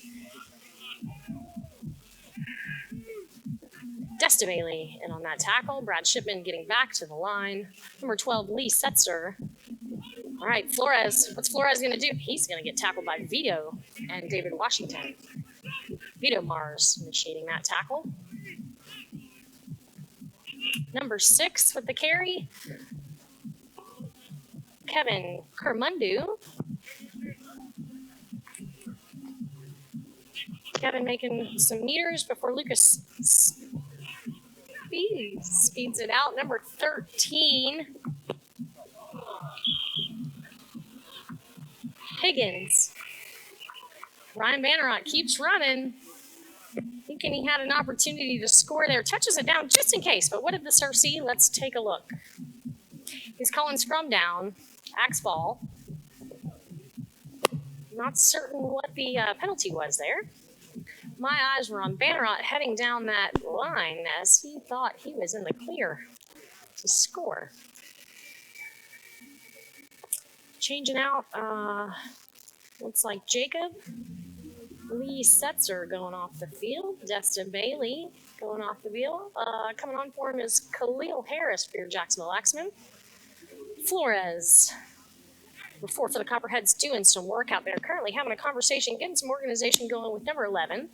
Desta Bailey in on that tackle. Brad Shipman getting back to the line. Number 12, Lee Setzer. All right, Flores. What's Flores going to do? He's going to get tackled by Vito and David Washington. Vito Mars initiating that tackle. Number 6 with the carry. Kevin Kermundu. Kevin making some meters before Lucas Murphy speeds it out. Number 13. Higgins. Ryan Vanderot keeps running. Thinking he had an opportunity to score there. Touches it down just in case. But what did the sir see? Let's take a look. He's calling scrum down. Axe ball. Not certain what the penalty was there. My eyes were on Vanderot heading down that line as he thought he was in the clear to score. Changing out, looks like Jacob. Lee Setzer going off the field. Destin Bailey going off the field. Coming on for him is Khalil Harris for your Jacksonville Axemen. Flores. Before for the Copperheads doing some work out there. Currently having a conversation, getting some organization going with number 11.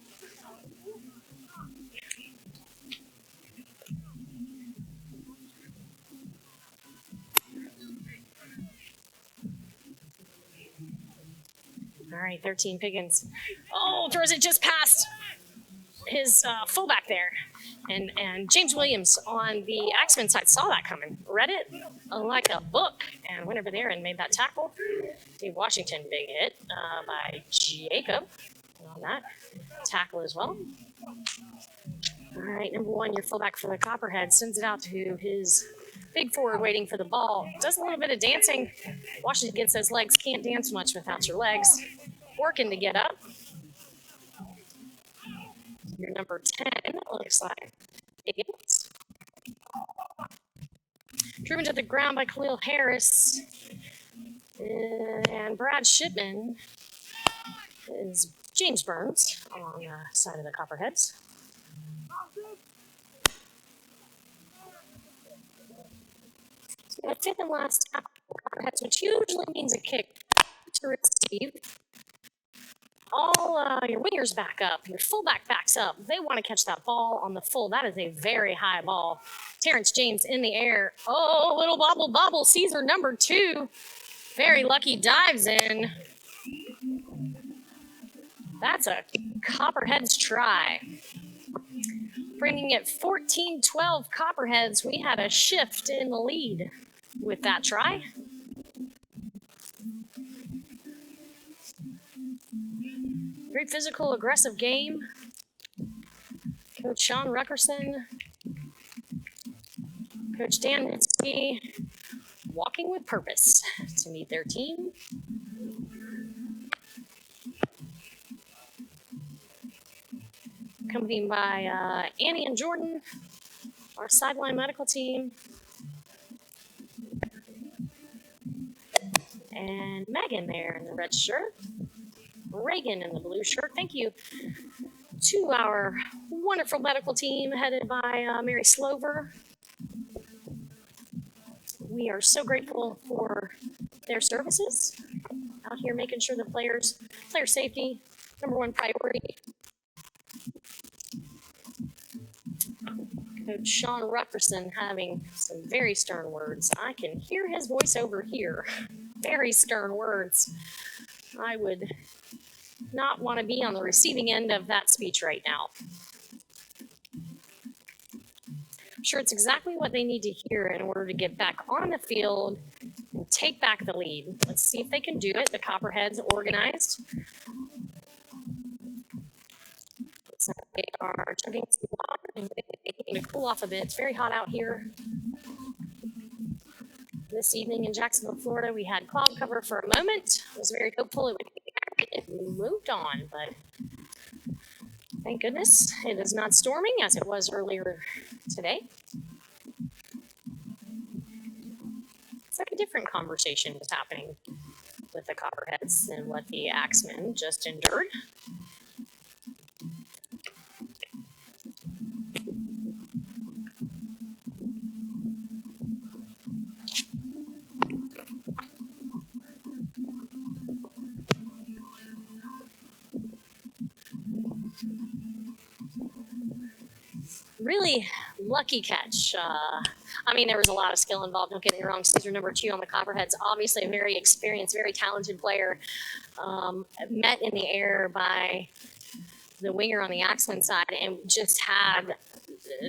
All right, 13 Piggins. Oh, throws it just past his fullback there. And James Williams on the Axemen side saw that coming, read it like a book, and went over there and made that tackle. Dave Washington, big hit by Jacob on that tackle as well. All right, number 1, your fullback for the Copperheads, sends it out to his big forward waiting for the ball. Does a little bit of dancing. Washington gets those legs. Can't dance much without your legs. Working to get up. Your number 10 looks like Higgins. Driven to the ground by Khalil Harris. And Brad Shipman is James Burns on the side of the Copperheads. So we have 5th and last tackle for Copperheads, which usually means a kick to receive. All your wingers back up. Your fullback backs up. They want to catch that ball on the full. That is a very high ball. Terrence James in the air. Oh, little bobble. Caesar number 2. Very lucky, dives in. That's a Copperheads try. Bringing it 14-12 Copperheads. We had a shift in the lead with that try. Very physical, aggressive game. Coach Sean Ruckerson, Coach Dan Nitsky, walking with purpose to meet their team. Accompanied by Annie and Jordan, our sideline medical team. And Megan there in the red shirt. Reagan in the blue shirt. Thank you to our wonderful medical team headed by Mary Slover. We are so grateful for their services out here, making sure the player safety, number 1 priority. Coach Sean Ruckerson having some very stern words. I can hear his voice over here. Very stern words. I would not want to be on the receiving end of that speech right now. I'm sure it's exactly what they need to hear in order to get back on the field and take back the lead. Let's see if they can do it. The Copperheads organized. So they are chugging some water and waiting to cool off a bit. It's very hot out here. This evening in Jacksonville, Florida, we had cloud cover for a moment. I was very hopeful it moved on, but thank goodness it is not storming as it was earlier today. It's like a different conversation is happening with the Copperheads than what the Axemen just endured. Really lucky catch. I mean, there was a lot of skill involved. Don't get me wrong. Caesar number 2 on the Copperheads, obviously a very experienced, very talented player. Met in the air by the winger on the Axemen side and just had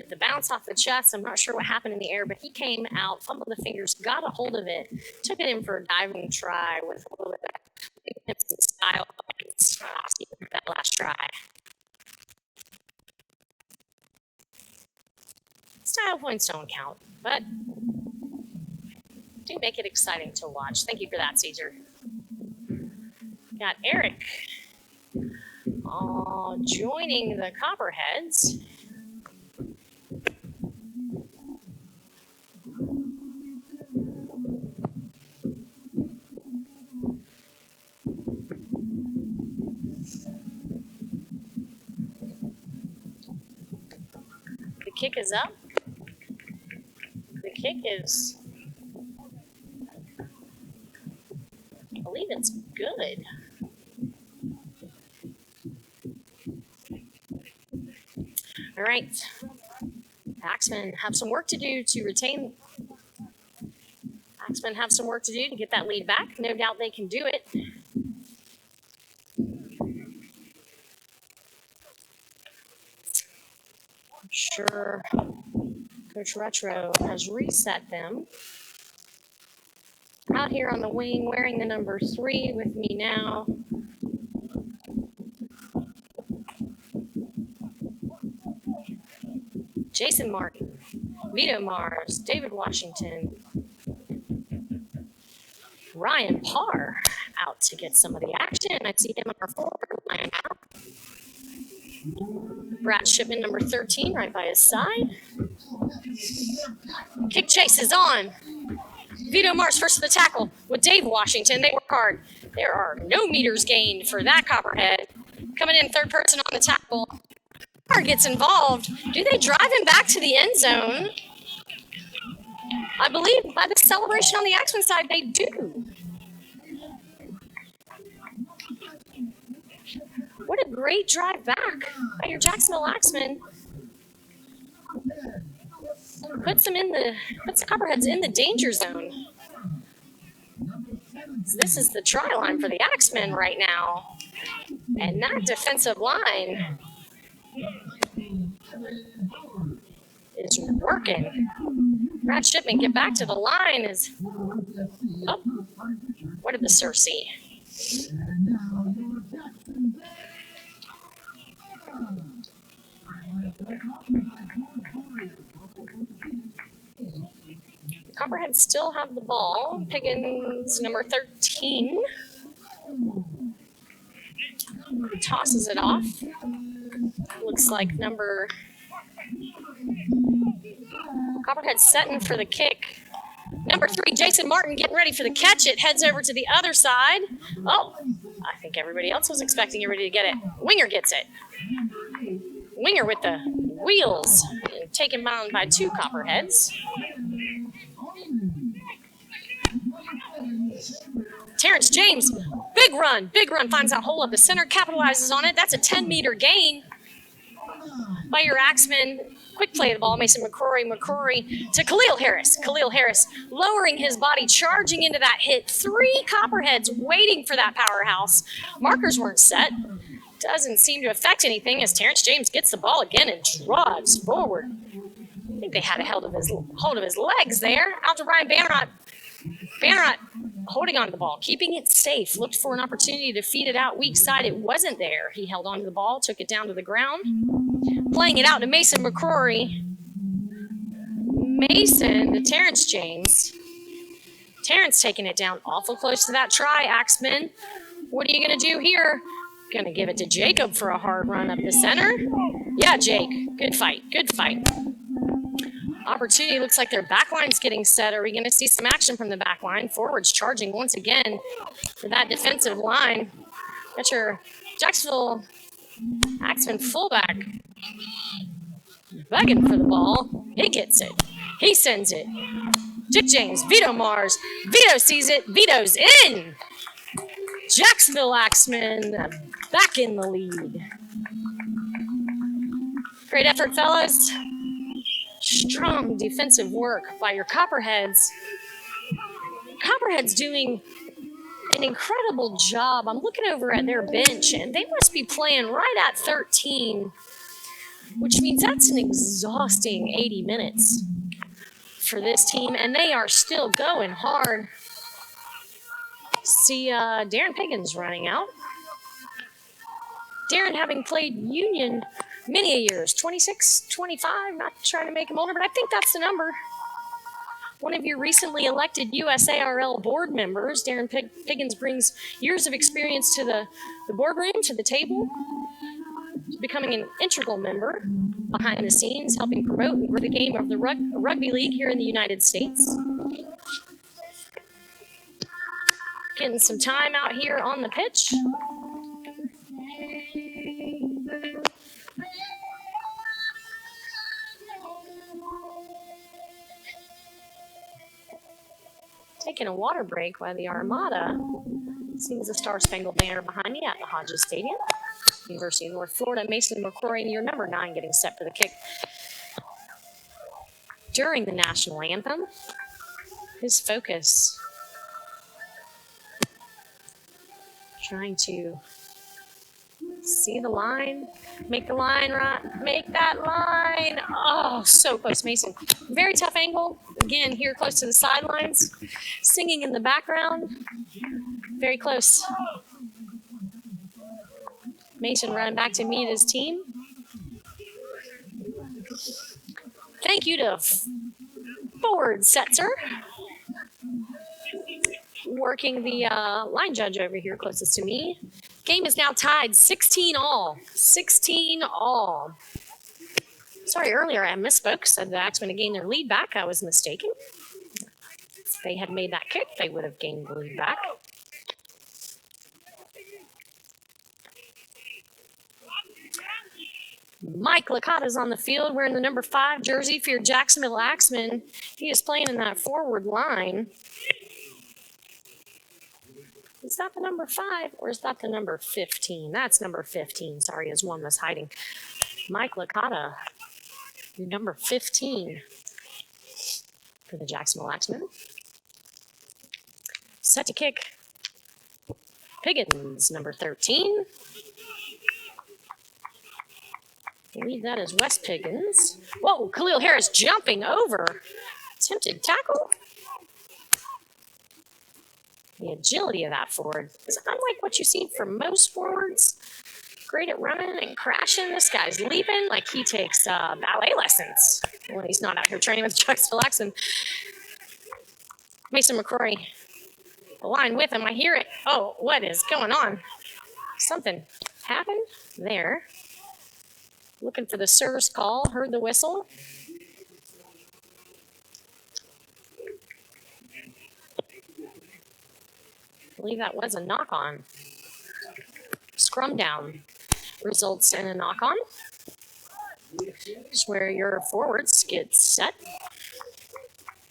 the bounce off the chest. I'm not sure what happened in the air, but he came out, fumbled the fingers, got a hold of it, took it in for a diving try with a little bit of style points that last try. Style points don't count, but do make it exciting to watch. Thank you for that, Caesar. Got Eric joining the Copperheads. The kick is up. The kick is, I believe it's good. All right. Axemen have some work to do to retain. Axemen have some work to do to get that lead back. No doubt they can do it. I'm sure Coach Retro has reset them. Out here on the wing, wearing the number 3 with me now. Jason Martin, Vito Mars, David Washington, Ryan Parr out to get some of the action. I see him on our forward line out. Brad Shipman, number 13, right by his side. Kick chase is on. Vito Mars first to the tackle with Dave Washington. They work hard. There are no meters gained for that Copperhead. Coming in third person on the tackle. Parr gets involved. Do they drive him back to the end zone? I believe by the celebration on the Axemen side, they do. What a great drive back by your Jacksonville Axemen. Puts the Copperheads in the danger zone. So this is the try line for the Axemen right now. And that defensive line is working. Brad Shipman get back to the line is, oh, what did the sir see? Copperheads still have the ball. Piggins, number 13, tosses it off. Looks like Copperhead's setting for the kick. Number 3, Jason Martin, getting ready for the catch. It heads over to the other side. Oh, I think everybody else was expecting everybody to get it. Winger gets it. Winger with the wheels, taken down by 2 Copperheads. Terrence James, big run, finds that hole up the center, capitalizes on it. That's a 10-meter gain by your Axemen. Quick play of the ball, Mason McCrory to Khalil Harris. Khalil Harris lowering his body, charging into that hit. 3 Copperheads waiting for that powerhouse. Markers weren't set. Doesn't seem to affect anything as Terrence James gets the ball again and drives forward. I think they had a hold of his legs there. Out to Ryan Bannerot. Bannerot holding on to the ball, keeping it safe. Looked for an opportunity to feed it out weak side. It wasn't there. He held on to the ball, took it down to the ground. Playing it out to Mason McCrory. Mason to Terrence James. Terrence taking it down awful close to that try. Axemen, what are you going to do here? Going to give it to Jacob for a hard run up the center. Yeah, Jake. Good fight. Opportunity. Looks like their backline's getting set. Are we going to see some action from the backline? Forwards charging once again for that defensive line. Got your Jacksonville Axemen fullback begging for the ball. He gets it. He sends it. Dick James, Vito Mars. Vito sees it. Vito's in. Jacksonville Axemen back in the lead. Great effort, fellas. Strong defensive work by your Copperheads. Copperheads doing an incredible job. I'm looking over at their bench, and they must be playing right at 13. which means that's an exhausting 80 minutes for this team, and they are still going hard. See Darren Piggins running out. Darren having played Union many years, 26, 25, not trying to make him older, but I think that's the number. One of your recently elected USARL board members, Darren Piggins, brings years of experience to the boardroom, to the table, becoming an integral member behind the scenes, helping promote and grow the game of the rugby league here in the United States. Getting some time out here on the pitch. Taking a water break while the Armada sings the Star Spangled Banner behind me at the Hodges Stadium. University of North Florida, Mason McCrory, your number 9, getting set for the kick. During the national anthem, his focus trying to see the line, make the line right, make that line. Oh, so close, Mason. Very tough angle. Again, here close to the sidelines, singing in the background. Very close. Mason running back to meet his team. Thank you to forward Setzer, working the line judge over here closest to me. Game is now tied 16 all. 16 all. Sorry, earlier I misspoke, said the Axemen had gained their lead back. I was mistaken. If they had made that kick, they would have gained the lead back. Mike Licata's on the field wearing the number 5 jersey for your Jacksonville Axemen. He is playing in that forward line. Is that the number 5 or is that the number 15? That's number 15. Sorry, as one was hiding. Mike Licata, your number 15 for the Jacksonville Axemen. Set to kick. Piggins, number 13. I believe that is Wes Piggins. Whoa, Khalil Harris jumping over. Attempted tackle. The agility of that forward is unlike what you see from most forwards. Great at running and crashing. This guy's leaping like he takes ballet lessons when he's not out here training with Jacksonville Axemen. Mason McCrory, the line with him. I hear it. Oh, what is going on? Something happened there. Looking for the service call. Heard the whistle. I believe that was a knock-on. Scrum down results in a knock-on. It's where your forwards get set,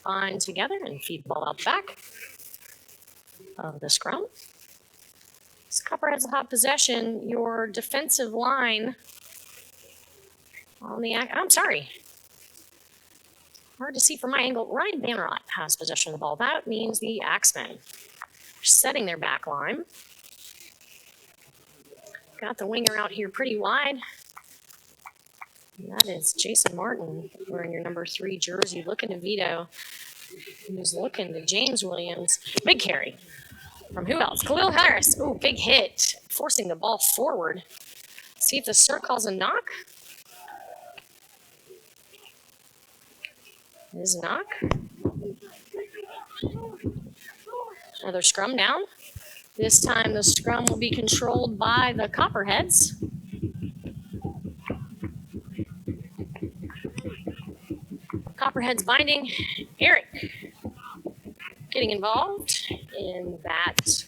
bind together, and feed the ball out the back of the scrum. As Copperheads will have possession, your defensive line on the, I'm sorry. Hard to see from my angle. Ryan Bannerot has possession of the ball. That means the Axemen are setting their back line. Got the winger out here pretty wide. And that is Jason Martin wearing your number 3 jersey, looking to Vito. Who's looking to James Williams. Big carry. From who else? Khalil Harris. Ooh, big hit. Forcing the ball forward. See if the cert calls a knock. It is a knock. Another scrum down. This time the scrum will be controlled by the Copperheads. Copperheads binding. Eric getting involved in that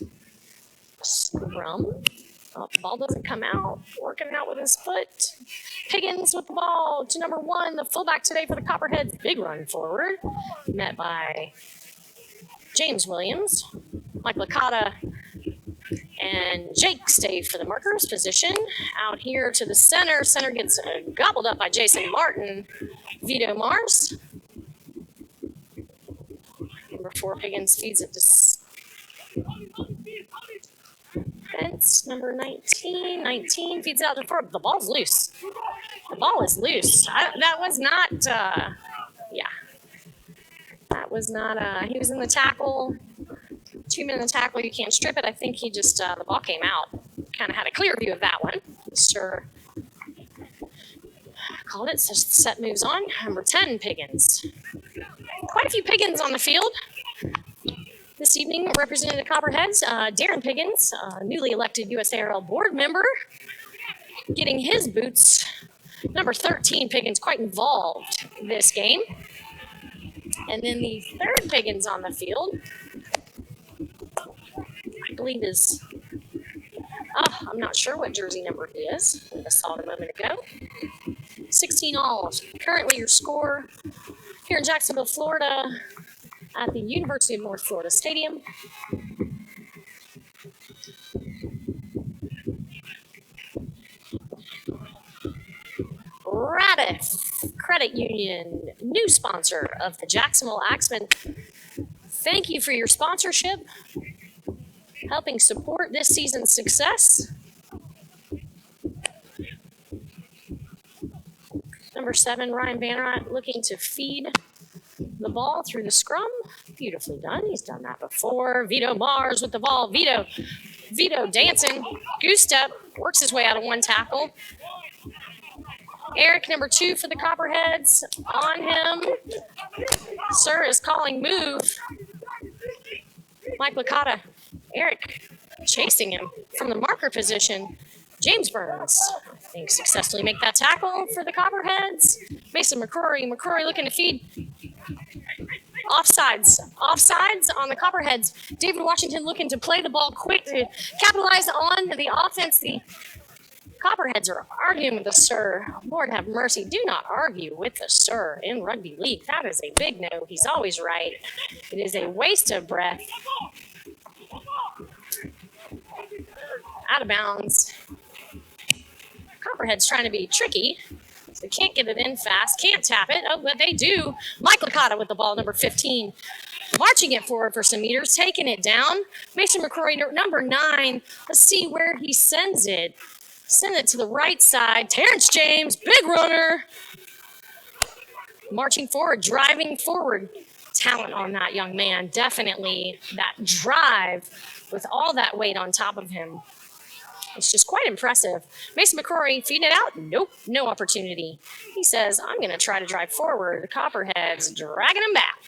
scrum. Oh, the ball doesn't come out. Working out with his foot. Piggins with the ball to number 1, the fullback today for the Copperheads. Big run forward. Met by James Williams. Mike Licata and Jake stay for the markers position. Out here to the center. Center gets gobbled up by Jason Martin. Vito Mars. Number 4, Piggins feeds it to Spence. Number 19 feeds it out to 4. The ball's loose. The ball is loose. That was not, yeah. That was not, he was in the tackle. 2 men in the tackle, you can't strip it. I think he just, the ball came out. Kind of had a clear view of that one. Mr. Called it, so set moves on. Number 10, Piggins. Quite a few Piggins on the field this evening, representing the Copperheads. Darren Piggins, newly elected USARL board member, getting his boots. Number 13, Piggins, quite involved this game. And then the third Piggins on the field, I believe is, I'm not sure what jersey number it is. I just saw it a moment ago. 16 all. Currently your score here in Jacksonville, Florida at the University of North Florida Stadium. Radif Credit Union, new sponsor of the Jacksonville Axemen. Thank you for your sponsorship, helping support this season's success. Number 7, Ryan Bannerot, looking to feed the ball through the scrum. Beautifully done. He's done that before. Vito Mars with the ball. Vito dancing. Goose step. Works his way out of one tackle. Eric, number 2 for the Copperheads. On him. Sir is calling move. Mike Licata. Eric chasing him from the marker position. James Burns, I think, successfully make that tackle for the Copperheads. Mason McCrory looking to feed. Offsides on the Copperheads. David Washington looking to play the ball quick to capitalize on the offense. The Copperheads are arguing with the sir. Lord have mercy, do not argue with the sir in rugby league. That is a big no. He's always right. It is a waste of breath. Out of bounds. Copperhead's trying to be tricky. They can't get it in fast, can't tap it. Oh, but they do. Mike Licata with the ball, number 15. Marching it forward for some meters, taking it down. Mason McCrory, number 9. Let's see where he sends it. Send it to the right side. Terrence James, big runner. Marching forward, driving forward. Talent on that young man. Definitely that drive with all that weight on top of him. It's just quite impressive. Mason McCrory feeding it out. Nope, no opportunity. He says, I'm going to try to drive forward. The Copperheads dragging him back.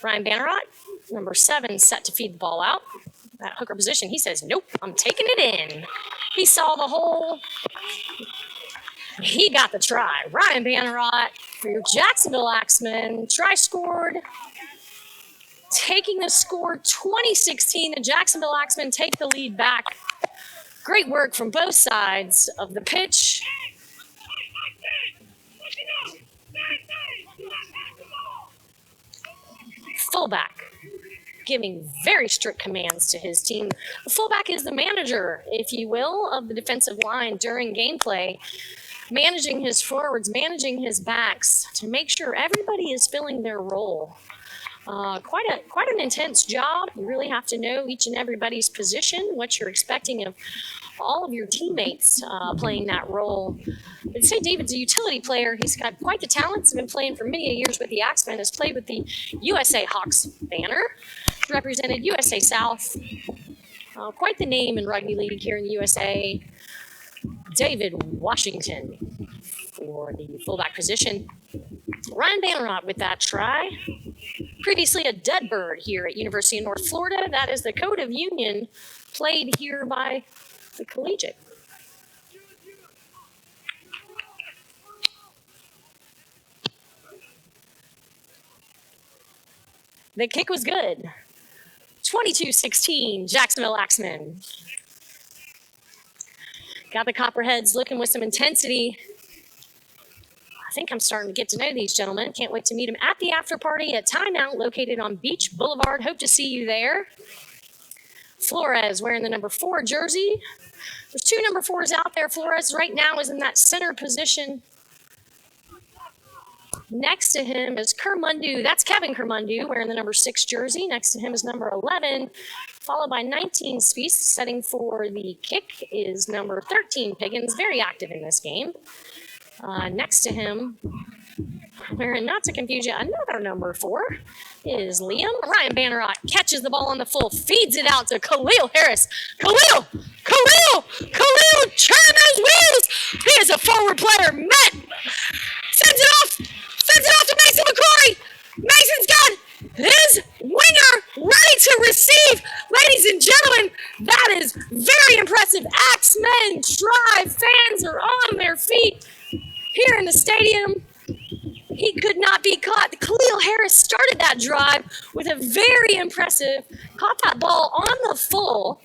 Ryan Bannerot, number 7, set to feed the ball out. That hooker position, he says, nope, I'm taking it in. He saw the hole. He got the try. Ryan Bannerot for your Jacksonville Axemen. Try scored. Taking the score 2016. The Jacksonville Axemen take the lead back. Great work from both sides of the pitch. Fullback giving very strict commands to his team. The fullback is the manager, if you will, of the defensive line during gameplay, managing his forwards, managing his backs to make sure everybody is filling their role. Quite an intense job. You really have to know each and everybody's position, what you're expecting of all of your teammates playing that role. I'd say David's a utility player. He's got quite the talents. He's been playing for many years with the Axemen. Has played with the USA Hawks banner, represented USA South. Quite the name in rugby league here in the USA. David Washington for the fullback position. Ryan Bannerot with that try. Previously a dead bird here at University of North Florida. That is the Code of Union played here by the Collegiate. The kick was good. 22-16, Jacksonville Axemen. Got the Copperheads looking with some intensity. I think I'm starting to get to know these gentlemen. Can't wait to meet them at the after party at Timeout located on Beach Boulevard. Hope to see you there. Flores wearing the number 4 jersey. There's 2 number 4s out there. Flores right now is in that center position. Next to him is Kermundu. That's Kevin Kermundu wearing the number 6 jersey. Next to him is number 11, followed by 19 Spies. Setting for the kick is number 13 Piggins, very active in this game. Next to him, wearing, not to confuse you, another number 4 is Liam. Ryan Bannerot catches the ball on the full, feeds it out to Khalil Harris. Khalil! Turn those wheels! He is a forward player. Met sends it off to Mason McCrory. Mason's got his winger ready to receive. Ladies and gentlemen, that is very impressive. Axemen drive. Fans are on their feet here in the stadium. He could not be caught. Khalil Harris started that drive with a very impressive, caught that ball on the full.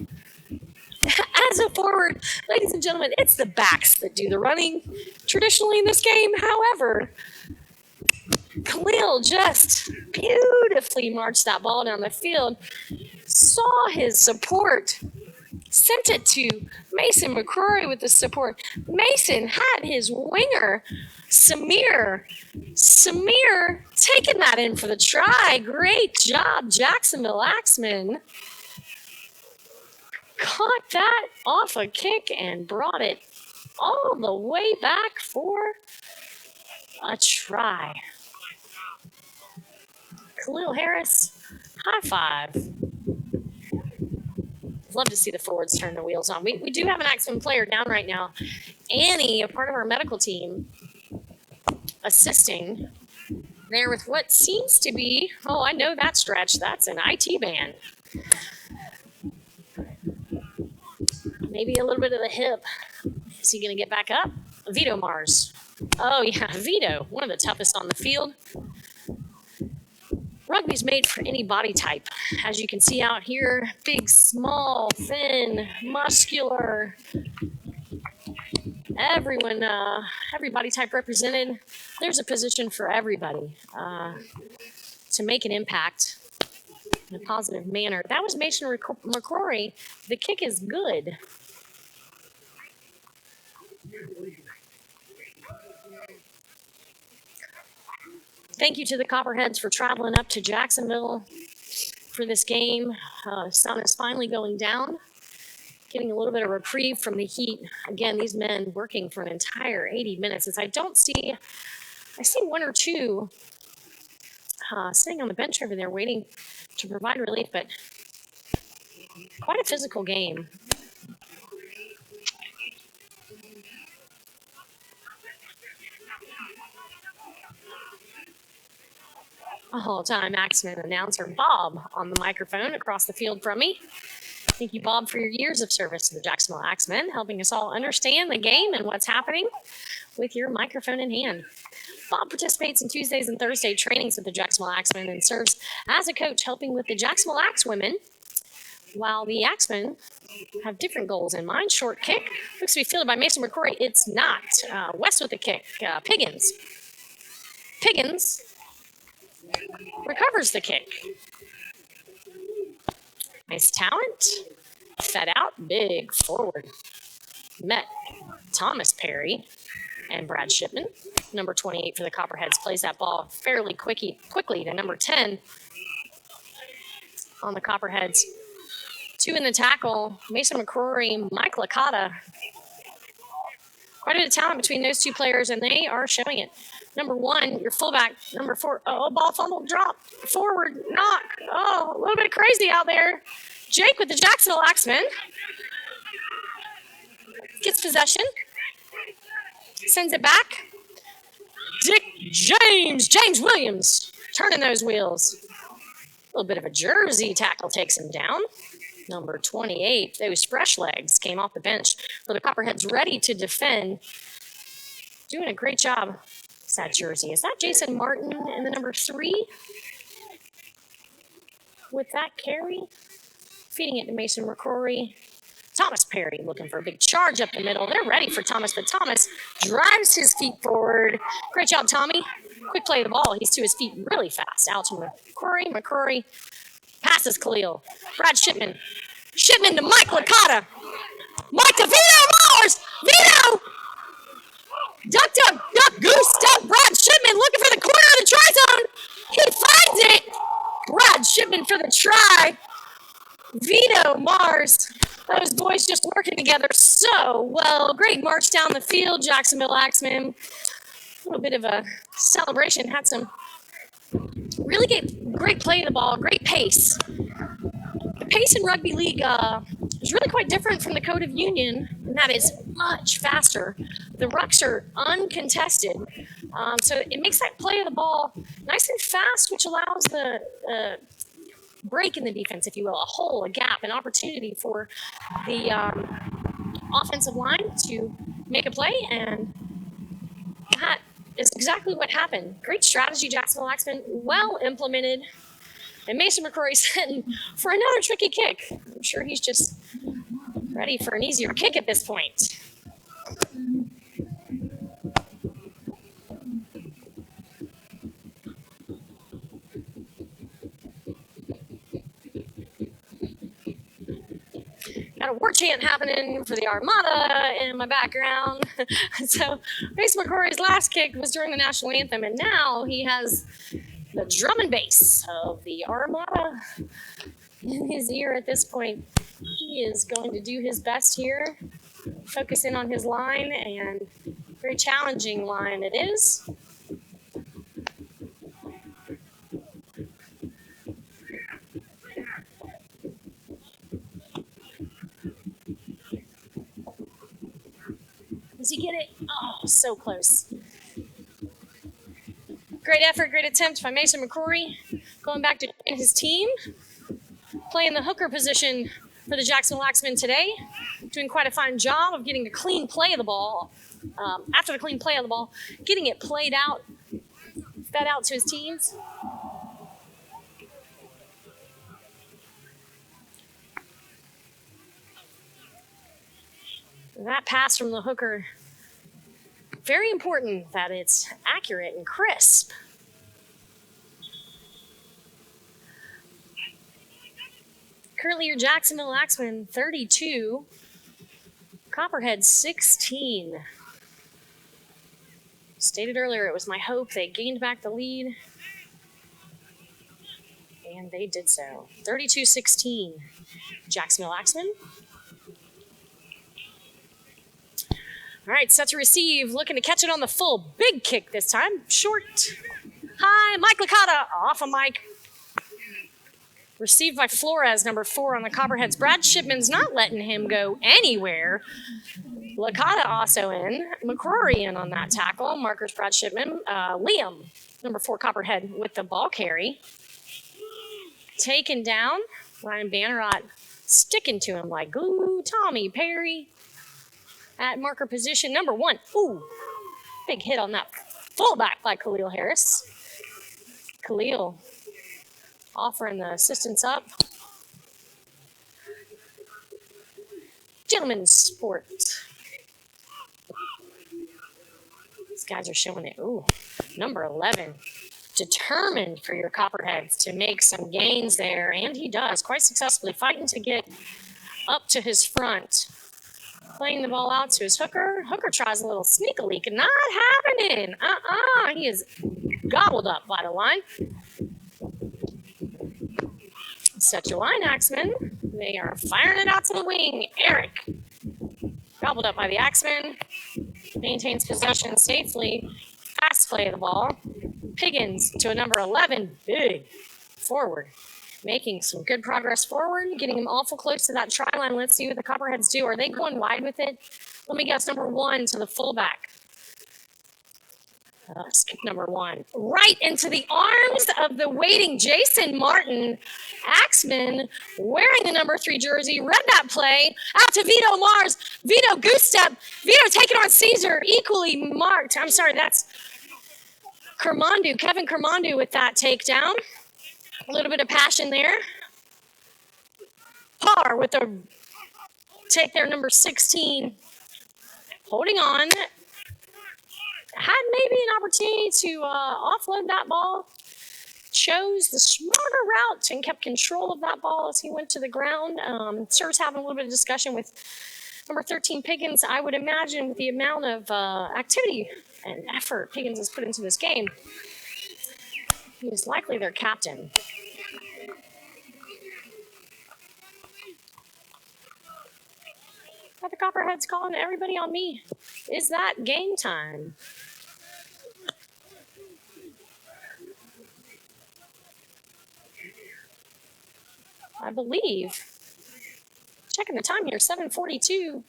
As a forward, ladies and gentlemen, it's the backs that do the running traditionally in this game. However, Khalil just beautifully marched that ball down the field, saw his support, sent it to Mason McCrory with the support. Mason had his winger, Samir taking that in for the try. Great job, Jacksonville Axemen. Caught that off a kick and brought it all the way back for a try. Khalil Harris, high five. Love to see the forwards turn the wheels on. We do have an Axemen player down right now. Annie, a part of our medical team, assisting there with what seems to be, oh, I know that stretch. That's an IT band. Maybe a little bit of the hip. Is he going to get back up? Vito Mars. Oh, yeah, Vito, one of the toughest on the field. Rugby's made for any body type. As you can see out here, big, small, thin, muscular. Everyone, every body type represented. There's a position for everybody to make an impact in a positive manner. That was Mason McCrory. The kick is good. Thank you to the Copperheads for traveling up to Jacksonville for this game. Sun is finally going down, getting a little bit of reprieve from the heat. Again, these men working for an entire 80 minutes. As I see one or two sitting on the bench over there waiting to provide relief, but quite a physical game. All-time Axemen announcer Bob on the microphone across the field from me. Thank you, Bob, for your years of service to the Jacksonville Axemen, helping us all understand the game and what's happening with your microphone in hand. Bob participates in Tuesdays and Thursday trainings with the Jacksonville Axemen and serves as a coach, helping with the Jacksonville Axewomen, while the Axemen have different goals in mind. Short kick looks to be fielded by Mason McCrory. It's not. West with the kick. Piggins recovers the kick. Nice talent. Fed out. Big forward. Met Thomas Perry and Brad Shipman. Number 28 for the Copperheads plays that ball fairly quickly to number 10 on the Copperheads. 2 in the tackle. Mason McCrory, Mike Licata. Quite a bit of talent between those two players, and they are showing it. Number 1, your fullback. Number 4, ball fumble, drop, forward, knock. Oh, a little bit crazy out there. Jake with the Jacksonville Axemen gets possession, sends it back. James Williams, turning those wheels. A little bit of a jersey tackle takes him down. Number 28, those fresh legs came off the bench for the Copperheads, ready to defend. Doing a great job. Is that jersey? Is that Jason Martin in the number 3? With that carry, feeding it to Mason McCrory. Thomas Perry looking for a big charge up the middle. They're ready for Thomas, but Thomas drives his feet forward. Great job, Tommy. Quick play of the ball. He's to his feet really fast. Out to McCrory. McCrory passes Khalil. Brad Shipman. Shipman to Mike Licata. Mike to Vito Mars. Vito! Ducked up, duck, goose, duck. Brad Shipman looking for the corner of the try zone. He finds it. Brad Shipman for the try. Vito Mars Those boys just working together so well. Great march down the field, Jacksonville Axemen. A little bit of a celebration. Had some really great play of the ball, great pace. The pace in rugby league is really quite different from the Code of Union, and that is much faster. The rucks are uncontested, so it makes that play of the ball nice and fast, which allows the break in the defense, if you will, a hole, a gap, an opportunity for the offensive line to make a play, and that is exactly what happened. Great strategy, Jacksonville Axemen, well implemented. And Mason McCrory's heading for another tricky kick. I'm sure he's just ready for an easier kick at this point. Got a war chant happening for the Armada in my background. So Mason McCrory's last kick was during the national anthem, and now he has the drum and bass of the Armada in his ear at this point. He is going to do his best here, focus in on his line, and very challenging line it is. Does he get it? Oh, so close. Great effort, great attempt by Mason McCrory. Going back to his team. Playing the hooker position for the Jacksonville Axemen today. Doing quite a fine job of getting a clean play of the ball. After the clean play of the ball, getting it played out, fed out to his teams. That pass from the hooker, very important that it's accurate and crisp. Currently your Jacksonville Axemen 32, Copperheads 16. Stated earlier, it was my hope they gained back the lead, and they did so. 32-16, Jacksonville Axemen. All right, set to receive, looking to catch it on the full. Big kick this time, short, high, Mike Licata, off of Mike. Received by Flores, number 4 on the Copperheads. Brad Shipman's not letting him go anywhere. Licata also in. McCrory in on that tackle. Markers Brad Shipman. Liam, number 4 Copperhead with the ball carry. Taken down. Ryan Bannerot sticking to him like glue. Tommy Perry at marker position number 1. Ooh, big hit on that fullback by Khalil Harris. Khalil offering the assistance up. Gentlemen's sport. These guys are showing it. Ooh, number 11. Determined for your Copperheads to make some gains there, and he does quite successfully, fighting to get up to his front. Playing the ball out to his hooker. Hooker tries a little sneak a leak. Not happening. He is gobbled up by the line. Set your line, Axemen. They are firing it out to the wing. Eric, gobbled up by the Axemen. Maintains possession safely. Fast play of the ball. Piggins to a number 11. Big forward. Making some good progress forward. Getting him awful close to that try line. Let's see what the Copperheads do. Are they going wide with it? Let me guess, number 1 to the fullback. Skip number 1. Right into the arms of the waiting Jason Martin. Axemen wearing the number 3 jersey. Read that play. Out to Vito Mars. Vito goose step. Vito taking on Caesar. Equally marked. I'm sorry, that's Kermandu. Kevin Kermandu with that takedown. A little bit of passion there. Parr with the take there, number 16. Holding on. Had maybe an opportunity to offload that ball. Chose the smarter route and kept control of that ball as he went to the ground. Sir's having a little bit of discussion with number 13, Piggins. I would imagine with the amount of activity and effort Piggins has put into this game, he is likely their captain. Copperheads calling everybody on me. Is that game time? I believe. Checking the time here, 7:42.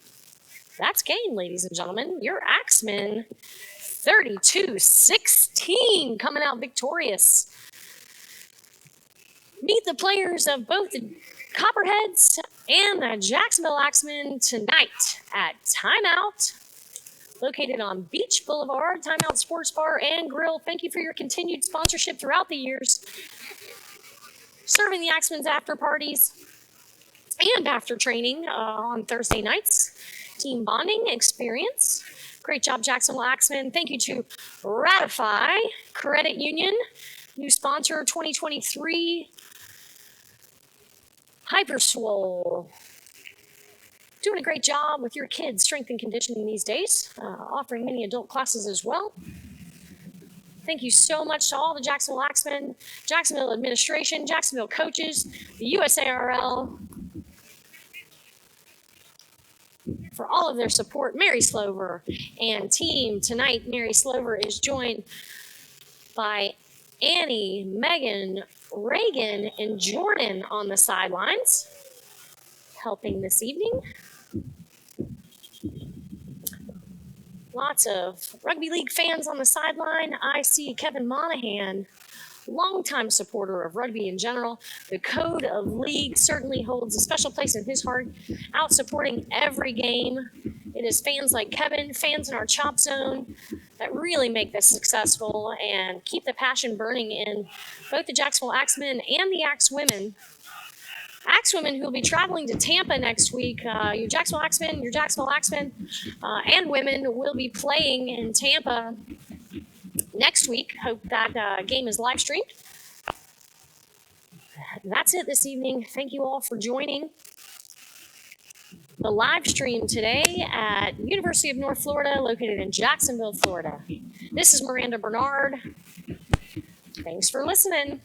That's game, ladies and gentlemen. Your Axemen 32-16 coming out victorious. Meet the players of both the Copperheads and the Jacksonville Axemen tonight at Timeout, located on Beach Boulevard, Timeout Sports Bar and Grill. Thank you for your continued sponsorship throughout the years, serving the Axemen's after parties and after training on Thursday nights. Team bonding experience. Great job, Jacksonville Axemen. Thank you to Ratify Credit Union, new sponsor 2023. Hyperswole. Doing a great job with your kids' strength and conditioning these days, offering many adult classes as well. Thank you so much to all the Jacksonville Axemen, Jacksonville administration, Jacksonville coaches, the USARL, for all of their support. Mary Slover and team. Tonight, Mary Slover is joined by Annie, Megan, Reagan, and Jordan on the sidelines, helping this evening. Lots of rugby league fans on the sideline. I see Kevin Monahan, longtime supporter of rugby in general. The code of league certainly holds a special place in his heart, out supporting every game. It is fans like Kevin, fans in our chop zone, that really make this successful and keep the passion burning in both the Jacksonville Axemen and the Axewomen. Axewomen who will be traveling to Tampa next week. Your Jacksonville Axemen, and women will be playing in Tampa next week. Hope that game is live streamed. That's it this evening. Thank you all for joining the live stream today at University of North Florida, located in Jacksonville, Florida. This is Miranda Bernard. Thanks for listening.